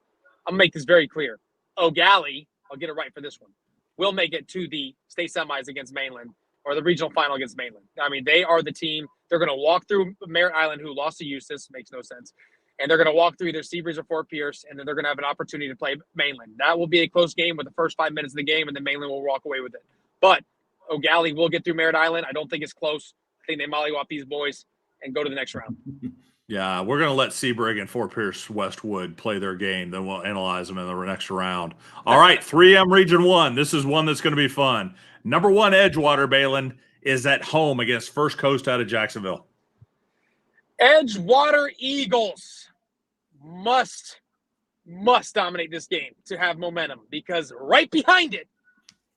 I'm going to make this very clear. O'Galley, I'll get it right for this one, will make it to the state semis against Mainland or the regional final against Mainland. I mean, they are the team. They're going to walk through Merritt Island, who lost to Eustis. Makes no sense. And they're going to walk through either Seabreeze or Fort Pierce, and then they're going to have an opportunity to play Mainland. That will be a close game with the first 5 minutes of the game, and then Mainland will walk away with it. But O'Galley will get through Merritt Island. I don't think it's close. I think they mollywop these boys and go to the next round. Yeah, we're going to let Sebring and Fort Pierce Westwood play their game. Then we'll analyze them in the next round. All right, 3M Region 1. This is one that's going to be fun. Number 1, Edgewater, Baylin, is at home against First Coast out of Jacksonville. Edgewater Eagles must dominate this game to have momentum, because right behind it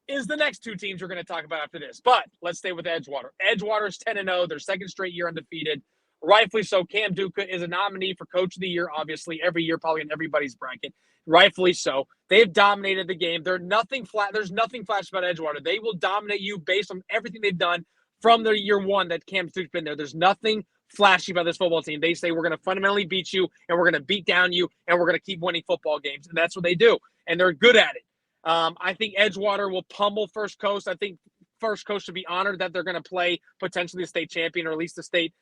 is the next 2 teams we're going to talk about after this. But let's stay with Edgewater. Edgewater's 10-0, their second straight year undefeated. Rightfully so. Cam Duca is a nominee for Coach of the Year, obviously, every year, probably in everybody's bracket. Rightfully so. They've dominated the game. There's nothing flash about Edgewater. They will dominate you based on everything they've done from their year 1 that Cam Duca's been there. There's nothing flashy about this football team. They say we're going to fundamentally beat you, and we're going to beat down you, and we're going to keep winning football games. And that's what they do. And they're good at it. I think Edgewater will pummel First Coast. I think First Coast should be honored that they're going to play potentially the state champion, or at least the state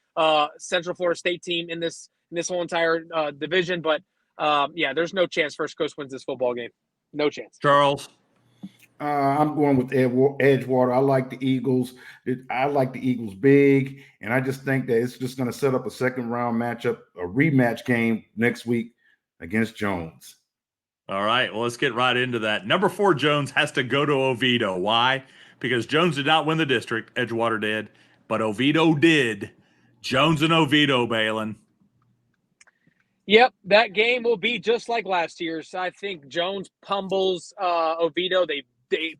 Central Florida State team in this whole entire division. But yeah, there's no chance First Coast wins this football game. No chance. Charles? I'm going with Edgewater. I like the Eagles. I like the Eagles big, and I just think that it's just going to set up a second round matchup, a rematch game next week against Jones. All right, well, let's get right into that. Number 4, Jones has to go to Oviedo. Why? Because Jones did not win the district. Edgewater did, but Oviedo did. Jones and Oviedo, Baylin. Yep, that game will be just like last year's. I think Jones pummels Oviedo. They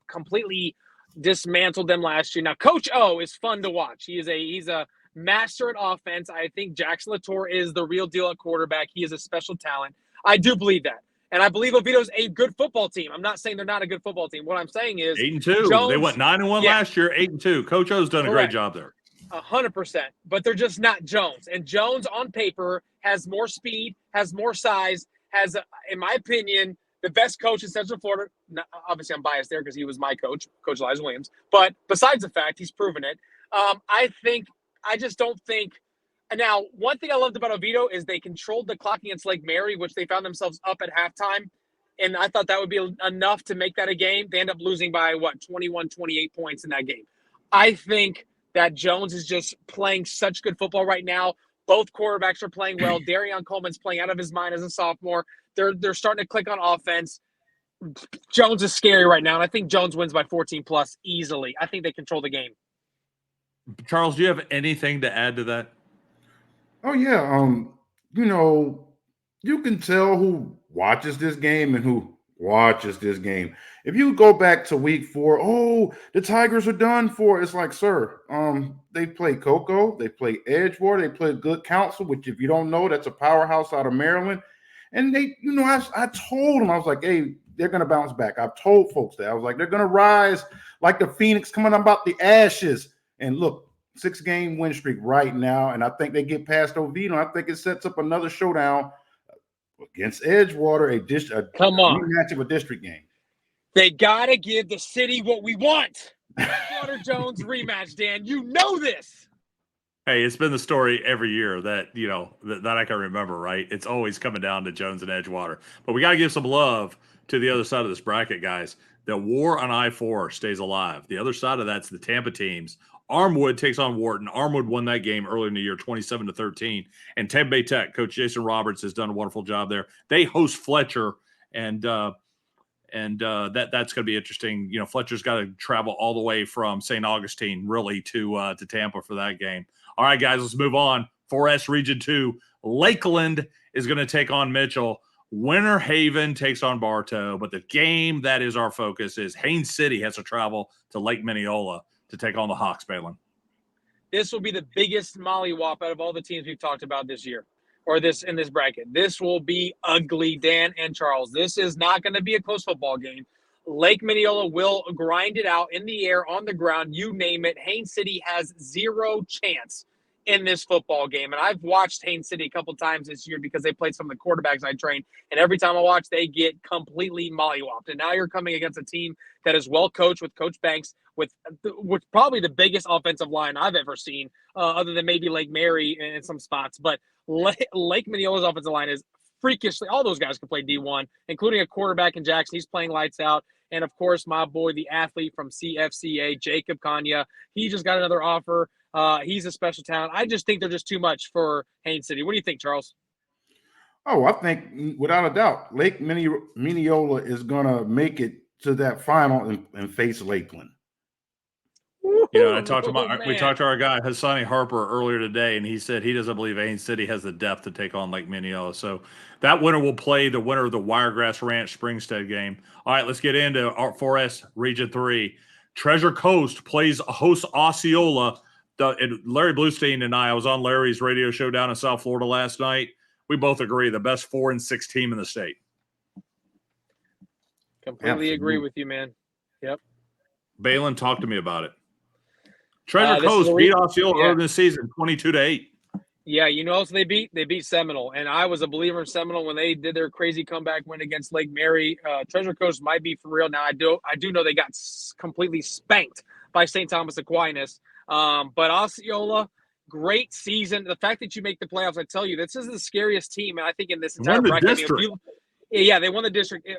completely dismantled them last year. Now, Coach O is fun to watch. He's a master at offense. I think Jackson Latour is the real deal at quarterback. He is a special talent. I do believe that. And I believe Oviedo's a good football team. I'm not saying they're not a good football team. What I'm saying is 8-2. Jones, they went 9-1 last year, 8-2. Coach O's done a great job there. 100%. But they're just not Jones. And Jones on paper has more speed, has more size, has, in my opinion, the best coach in Central Florida. Obviously, I'm biased there because he was my coach, Coach Eliza Williams. But besides the fact, he's proven it. I just don't think. And now, one thing I loved about Oviedo is they controlled the clock against Lake Mary, which they found themselves up at halftime. And I thought that would be enough to make that a game. They end up losing by, 21, 28 points in that game. I think that Jones is just playing such good football right now. Both quarterbacks are playing well. Darion Coleman's playing out of his mind as a sophomore. They're starting to click on offense. Jones is scary right now, and I think Jones wins by 14+ easily. I think they control the game. Charles, do you have anything to add to that? Oh, yeah. You can tell who watches this game and who watches this game. If you go back to week 4, the Tigers are done for. It's like, sir, they play Cocoa, they play Edgewater, they play Good Counsel, which if you don't know, that's a powerhouse out of Maryland. And they, I told them, I was like, hey, they're going to bounce back. I've told folks that. I was like, they're going to rise like the Phoenix coming up out the ashes. And look, 6-game win streak right now. And I think they get past Oviedo. I think it sets up another showdown against Edgewater, a rematch of a district game. They got to give the city what we want. Edgewater Jones rematch, Dan. You know this. Hey, it's been the story every year that, that I can remember, right? It's always coming down to Jones and Edgewater. But we got to give some love to the other side of this bracket, guys. The war on I-4 stays alive. The other side of that's the Tampa teams Armwood takes on Wharton. Armwood won that game earlier in the year, 27-13. And Tempe Tech, Coach Jason Roberts has done a wonderful job there. They host Fletcher, and that's going to be interesting. You know, Fletcher's got to travel all the way from St. Augustine, really, to Tampa for that game. All right, guys, let's move on. 4S Region 2, Lakeland is going to take on Mitchell. Winter Haven takes on Bartow, but the game that is our focus is Haines City has to travel to Lake Minneola to take on the Hawks, Baylin. This will be the biggest mollywop out of all the teams we've talked about this year, or in this bracket. This will be ugly, Dan and Charles. This is not going to be a close football game. Lake Minneola will grind it out in the air, on the ground, you name it. Haines City has zero chance in this football game. And I've watched Haines City a couple times this year because they played some of the quarterbacks I trained. And every time I watch, they get completely mollywopped. And now you're coming against a team that is well coached with Coach Banks, with probably the biggest offensive line I've ever seen, other than maybe Lake Mary in some spots. But Lake Minneola's offensive line is freakishly, all those guys can play D1, including a quarterback in Jackson. He's playing lights out. And, of course, my boy, the athlete from CFCA, Jacob Kanya, he just got another offer. He's a special talent. I just think they're just too much for Haines City. What do you think, Charles? Oh, I think without a doubt, Lake Minneola is going to make it to that final and face Lakeland. You know, we talked to our guy Hassani Harper earlier today, and he said he doesn't believe Haines City has the depth to take on Lake Minneola. So that winner will play the winner of the Wiregrass Ranch Springstead game. All right, let's get into our 4S Region 3. Treasure Coast hosts Osceola. Larry Bluestein and I was on Larry's radio show down in South Florida last night. We both agree the best 4-6 team in the state. Completely agree with you, man. Yep. Baylin, talk to me about it. Treasure Coast beat Osceola earlier this season, 22-8. Yeah, you know what else they beat? They beat Seminole, and I was a believer in Seminole when they did their crazy comeback win against Lake Mary. Treasure Coast might be for real now. I do know they got completely spanked by St. Thomas Aquinas, but Osceola, great season. The fact that you make the playoffs, I tell you, this is the scariest team, and I think in this entire bracket. Yeah, they won the district.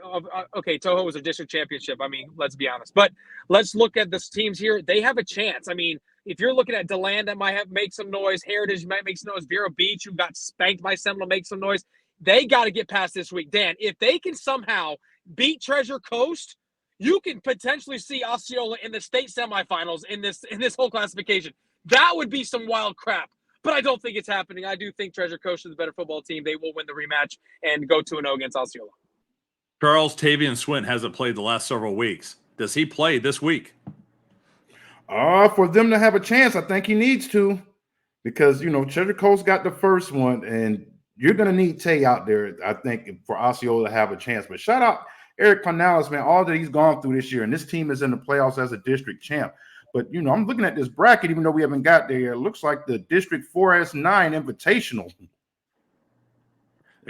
Okay, Toho was a district championship. I mean, let's be honest. But let's look at the teams here. They have a chance. I mean, if you're looking at DeLand, that might make some noise. Heritage might make some noise. Vero Beach, who got spanked by Seminole, make some noise. They got to get past this week. Dan, if they can somehow beat Treasure Coast, you can potentially see Osceola in the state semifinals in this whole classification. That would be some wild crap. But I don't think it's happening. I do think Treasure Coast is a better football team. They will win the rematch and go 2-0 against Osceola. Charles Tavian Swint hasn't played the last several weeks. Does he play this week? For them to have a chance, I think he needs to, because, you know, Treasure Coast got the first one, and you're going to need Tay out there, I think, for Osceola to have a chance. But shout out Eric Cornales, man, all that he's gone through this year, and this team is in the playoffs as a district champ. But, you know, I'm looking at this bracket, even though we haven't got there. It looks like the District 4S9 Invitational.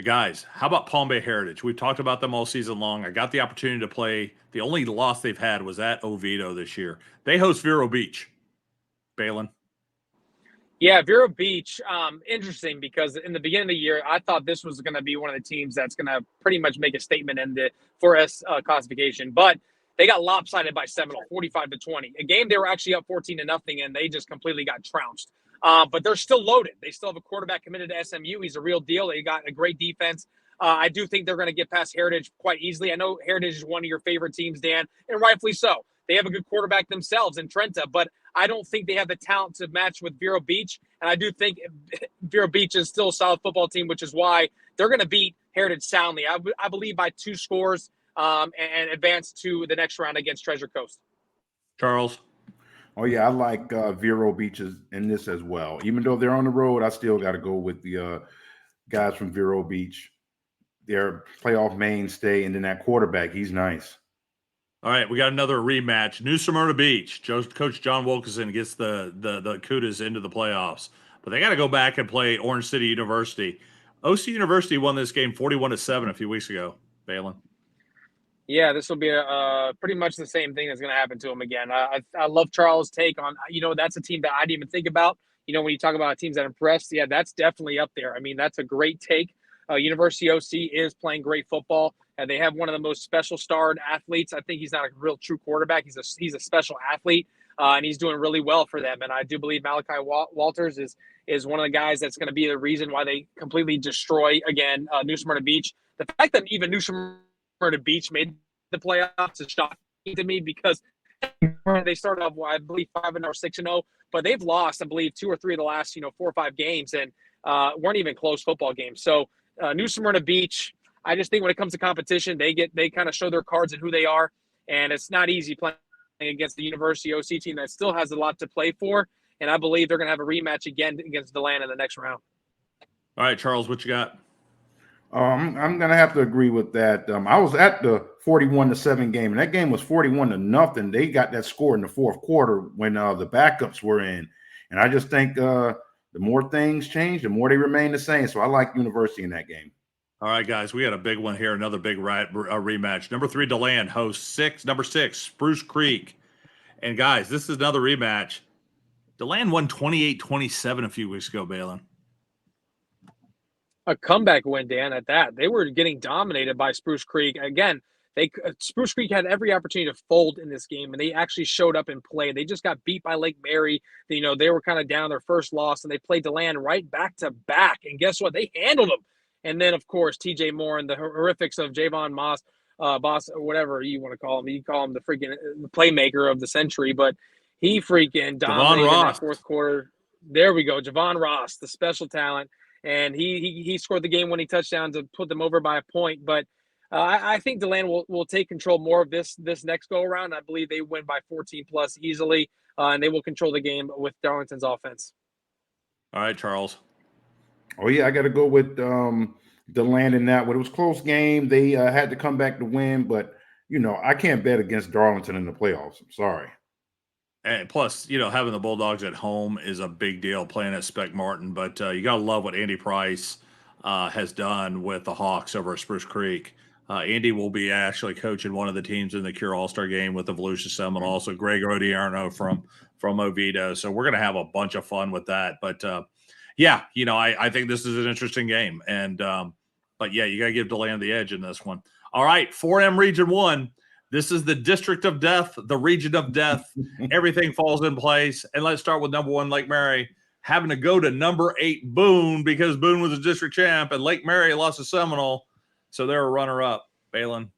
Guys, how about Palm Bay Heritage? We've talked about them all season long. I got the opportunity to play. The only loss they've had was at Oviedo this year. They host Vero Beach. Baylin? Yeah, Vero Beach, interesting, because in the beginning of the year, I thought this was going to be one of the teams that's going to pretty much make a statement in the 4S classification. But they got lopsided by Seminole, 45-20. A game they were actually up 14-0, and they just completely got trounced. But they're still loaded. They still have a quarterback committed to SMU. He's a real deal. They got a great defense. I do think they're going to get past Heritage quite easily. I know Heritage is one of your favorite teams, Dan, and rightfully so. They have a good quarterback themselves in Trenta, but I don't think they have the talent to match with Vero Beach. And I do think Vero Beach is still a solid football team, which is why they're going to beat Heritage soundly. I believe by 2 scores. And advance to the next round against Treasure Coast. Charles? Oh, yeah, I like Vero Beaches in this as well. Even though they're on the road, I still got to go with the guys from Vero Beach. Their playoff mainstay, and then that quarterback, he's nice. All right, we got another rematch. New Smyrna Beach. Coach John Wilkinson gets the Cudas into the playoffs. But they got to go back and play Orange City University. OC University won this game 41-7 a few weeks ago. Baylin? Yeah, this will be pretty much the same thing that's going to happen to them again. I love Charles' take on, that's a team that I didn't even think about. When you talk about teams that impressed, yeah, that's definitely up there. I mean, that's a great take. University OC is playing great football, and they have one of the most special starred athletes. I think he's not a real true quarterback. He's a special athlete. and he's doing really well for them. And I do believe Malachi Walters is one of the guys that's going to be the reason why they completely destroy, again, New Smyrna Beach. The fact that even New Smyrna Beach made the playoffs is shocking to me because they started off, I believe, 5-0 or 6-0, but they've lost, I believe, 2 or 3 of the last, 4 or 5 games, and weren't even close football games. So New Smyrna Beach, I just think when it comes to competition, they kind of show their cards and who they are, and it's not easy playing against the University OC team that still has a lot to play for, and I believe they're going to have a rematch again against DeLand in the next round. All right, Charles, what you got? I'm going to have to agree with that. I was at the 41-7 game, and that game was 41-0. They got that score in the fourth quarter when the backups were in. And I just think the more things change, the more they remain the same. So I like University in that game. All right, guys, we got a big one here, another big rematch. Number 3, DeLand hosts number 6, Spruce Creek. And, guys, this is another rematch. DeLand won 28-27 a few weeks ago, Baylin. A comeback win, Dan, at that. They were getting dominated by Spruce Creek. Again, Spruce Creek had every opportunity to fold in this game, and they actually showed up and played. They just got beat by Lake Mary. They were kind of down their first loss, and they played DeLand right back to back. And guess what? They handled them. And then, of course, TJ Moore and the horrifics of Javon Moss, Boss, or whatever you want to call him. You call him the freaking playmaker of the century, but he freaking dominated in that fourth quarter. There we go. Javon Ross, the special talent. And he scored the game-winning touchdown to put them over by a point. But I think DeLand will take control more of this next go-around. I believe they win by 14+ easily, and they will control the game with Darlington's offense. All right, Charles. Oh, yeah, I got to go with DeLand in that one. It was a close game. They had to come back to win. But, I can't bet against Darlington in the playoffs. I'm sorry. And plus, having the Bulldogs at home is a big deal playing at Spec Martin. But you got to love what Andy Price has done with the Hawks over at Spruce Creek. Andy will be actually coaching one of the teams in the Cure All-Star game with the Volusia Seminole. Also, Greg Odierno from Oviedo. So we're going to have a bunch of fun with that. But, I think this is an interesting game. And but, yeah, you got to give DeLand the edge in this one. All right, 4M Region 1. This is the District of Death, the Region of Death. Everything falls in place. And let's start with number 1, Lake Mary, having to go to number 8, Boone, because Boone was a district champ, and Lake Mary lost to Seminole, so they're a runner-up. Baylin.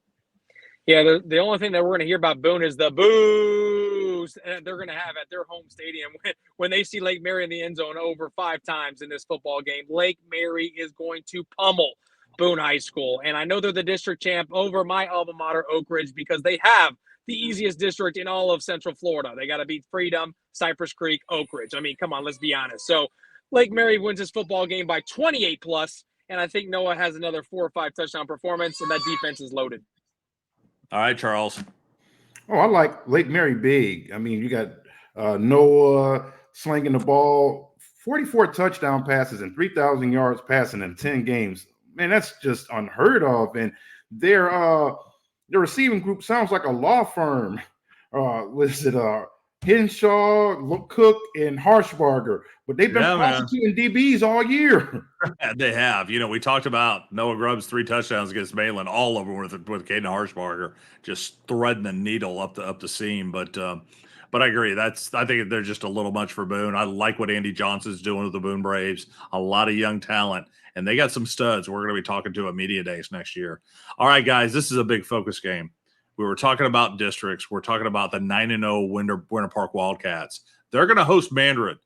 Yeah, the only thing that we're going to hear about Boone is the boos they're going to have at their home stadium when they see Lake Mary in the end zone over 5 times in this football game. Lake Mary is going to pummel Boone High School. And I know they're the district champ over my alma mater, Oak Ridge, because they have the easiest district in all of Central Florida. They got to beat Freedom, Cypress Creek, Oak Ridge. I mean, come on, let's be honest. So Lake Mary wins this football game by 28+, and I think Noah has another 4 or 5 touchdown performance, and that defense is loaded. All right, Charles. Oh, I like Lake Mary big. I mean, you got Noah slinging the ball, 44 touchdown passes and 3,000 yards passing in 10 games. Man, that's just unheard of. And their receiving group sounds like a law firm. Was it Henshaw, Cook, and Harshbarger? But they've been prosecuting DBs all year. They have. We talked about Noah Grubb's 3 touchdowns against Baylin, all of them with Caden Harshbarger just threading the needle up the seam. But I agree. I think they're just a little much for Boone. I like what Andy Johnson's doing with the Boone Braves. A lot of young talent, and they got some studs we're going to be talking to at Media Days next year. All right, guys, this is a big focus game. We were talking about districts. We're talking about the 9-0 Winter Park Wildcats. They're going to host Mandarin.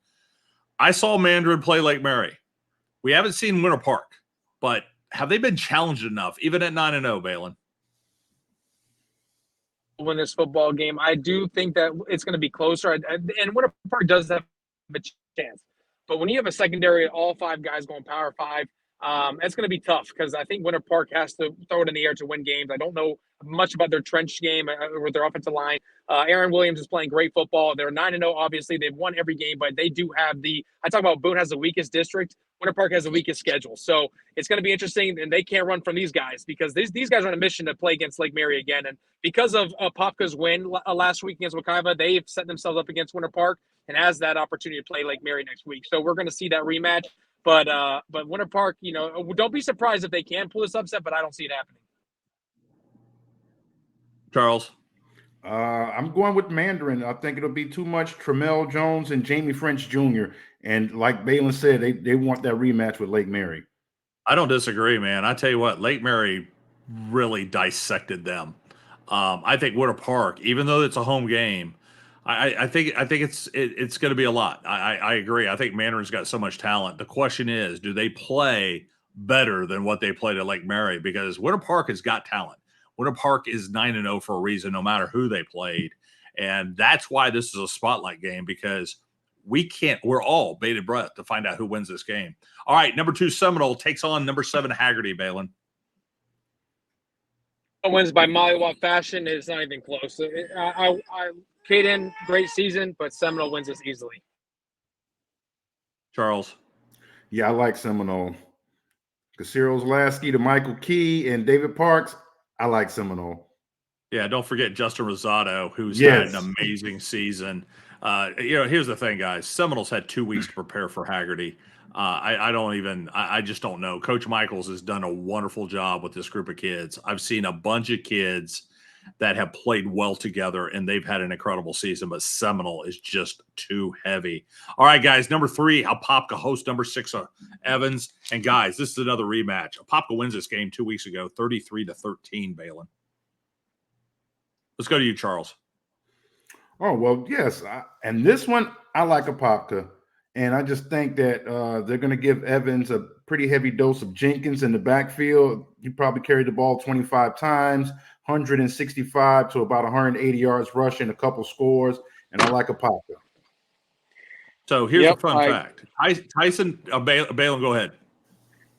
I saw Mandarin play Lake Mary. We haven't seen Winter Park, but have they been challenged enough, even at 9-0, Baylin? Win this football game. I do think that it's going to be closer, and Winter Park does have a chance. But when you have a secondary, all 5 guys going Power 5, it's going to be tough because I think Winter Park has to throw it in the air to win games. I don't know much about their trench game with their offensive line. Aaron Williams is playing great football. They're 9-0, obviously. They've won every game, but they do have I talk about Boone has the weakest district. Winter Park has the weakest schedule. So it's going to be interesting, and they can't run from these guys because these guys are on a mission to play against Lake Mary again. And because of Popka's win last week against Wekiva, they've set themselves up against Winter Park and has that opportunity to play Lake Mary next week. So we're going to see that rematch. But Winter Park, don't be surprised if they can pull this upset, but I don't see it happening. Charles? I'm going with Mandarin. I think it'll be too much Tramel Jones and Jamie French Jr. And like Baylin said, they want that rematch with Lake Mary. I don't disagree, man. I tell you what, Lake Mary really dissected them. I think Winter Park, even though it's a home game, I think it's going to be a lot. I agree. I think Mandarin's got so much talent. The question is, do they play better than what they played at Lake Mary? Because Winter Park has got talent. Winter Park is 9-0 for a reason, no matter who they played, and that's why this is a spotlight game because we're all bated breath to find out who wins this game. All right, number 2 Seminole takes on number 7 Haggerty, Baylin. Wins by mollywop fashion. It's not even close. Caden, great season, but Seminole wins this easily. Charles. Yeah, I like Seminole. Casiro's Lasky to Michael Key and David Parks. I like Seminole. Yeah, don't forget Justin Rosado, who's had an amazing season. Here's the thing, guys. Seminoles had 2 weeks to prepare for Haggerty. I just don't know. Coach Michaels has done a wonderful job with this group of kids. I've seen a bunch of kids that have played well together, and they've had an incredible season, but Seminole is just too heavy. All right, guys, number 3, Apopka hosts number 6 Evans. And, guys, this is another rematch. Apopka wins this game 2 weeks ago, 33-13, Baylin. Let's go to you, Charles. Oh, well, yes. And this one, I like Apopka. And I just think that they're going to give Evans a pretty heavy dose of Jenkins in the backfield. He probably carried the ball 25 times, 165 to about 180 yards rushing, a couple scores. And I like Apopka. So here's a fun fact. Tyson, Baylin, go ahead.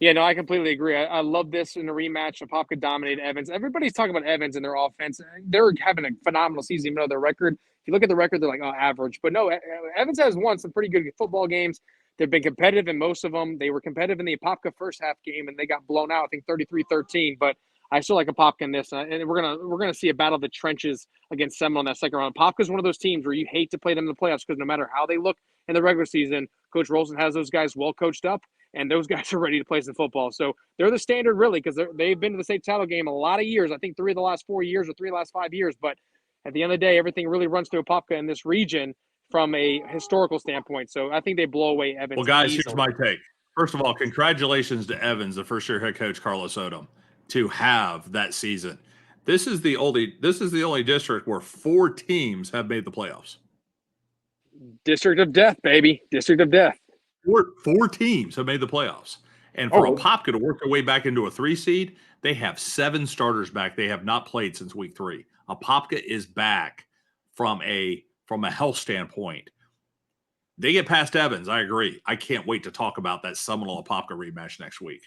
Yeah, no, I completely agree. I love this in a rematch. Apopka dominated Evans. Everybody's talking about Evans and their offense. They're having a phenomenal season, even though their record, if you look at the record, they're like, average. But no, Evans has won some pretty good football games. They've been competitive in most of them. They were competitive in the Apopka first half game, and they got blown out, I think 33-13. But I still like Apopka in this. And we're gonna see a battle of the trenches against Seminole in that second round. Apopka is one of those teams where you hate to play them in the playoffs because no matter how they look in the regular season, Coach Rolson has those guys well coached up. And those guys are ready to play some football. So they're the standard, really, because they've been to the state title game a lot of years. I think 3 of the last 4 years or 3 of the last 5 years. But at the end of the day, everything really runs through Apopka in this region from a historical standpoint. So I think they blow away Evans. Well, guys, easily. Here's my take. First of all, congratulations to Evans, the first-year head coach, Carlos Odom, to have that season. This is the only district where 4 teams have made the playoffs. District of Death, baby. District of Death. 4 teams have made the playoffs. And for Apopka to work their way back into a 3 seed, they have 7 starters back. They have not played since week 3. Apopka is back from a health standpoint. They get past Evans. I agree. I can't wait to talk about that Seminole Apopka rematch next week.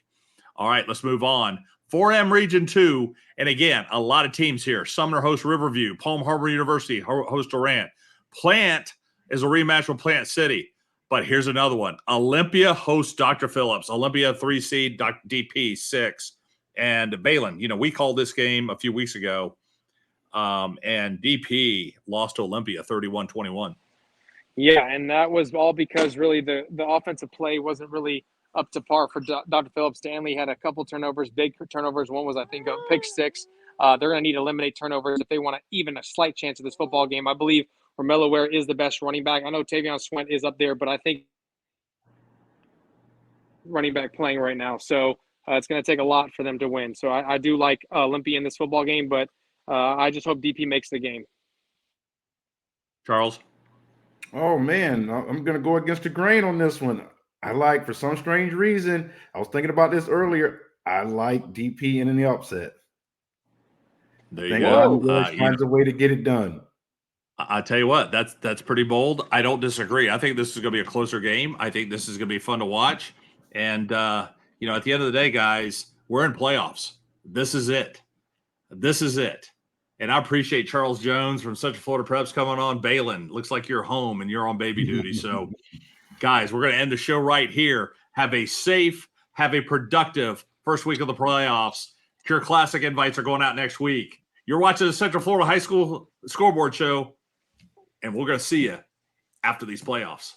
All right, let's move on. 4M Region 2. And again, a lot of teams here. Sumner hosts Riverview. Palm Harbor University hosts Durant. Plant is a rematch with Plant City. But here's another one. Olympia hosts Dr. Phillips. Olympia 3 seed, DP 6. And Baylin, we called this game a few weeks ago. And DP lost to Olympia 31-21. Yeah, and that was all because really the offensive play wasn't really up to par for Dr. Phillips. Stanley had a couple turnovers, big turnovers. One was, I think, a pick 6. They're going to need to eliminate turnovers if they want even a slight chance of this football game. I believe Romello Ware is the best running back. I know Tavion Swent is up there, but I think running back playing right now. So it's going to take a lot for them to win. So I do like Olympia in this football game, but I just hope DP makes the game. Charles? Oh, man, I'm going to go against the grain on this one. For some strange reason, I was thinking about this earlier. I like DP in the upset. There you go. Finds a way to get it done. I tell you what, that's pretty bold. I don't disagree. I think this is going to be a closer game. I think this is going to be fun to watch. And, at the end of the day, guys, we're in playoffs. This is it. And I appreciate Charles Jones from Central Florida Preps coming on. Baylin, looks like you're home and you're on baby duty. So, guys, we're going to end the show right here. Have a safe, have a productive first week of the playoffs. Cure Classic invites are going out next week. You're watching the Central Florida High School Scoreboard Show, and we're going to see you after these playoffs.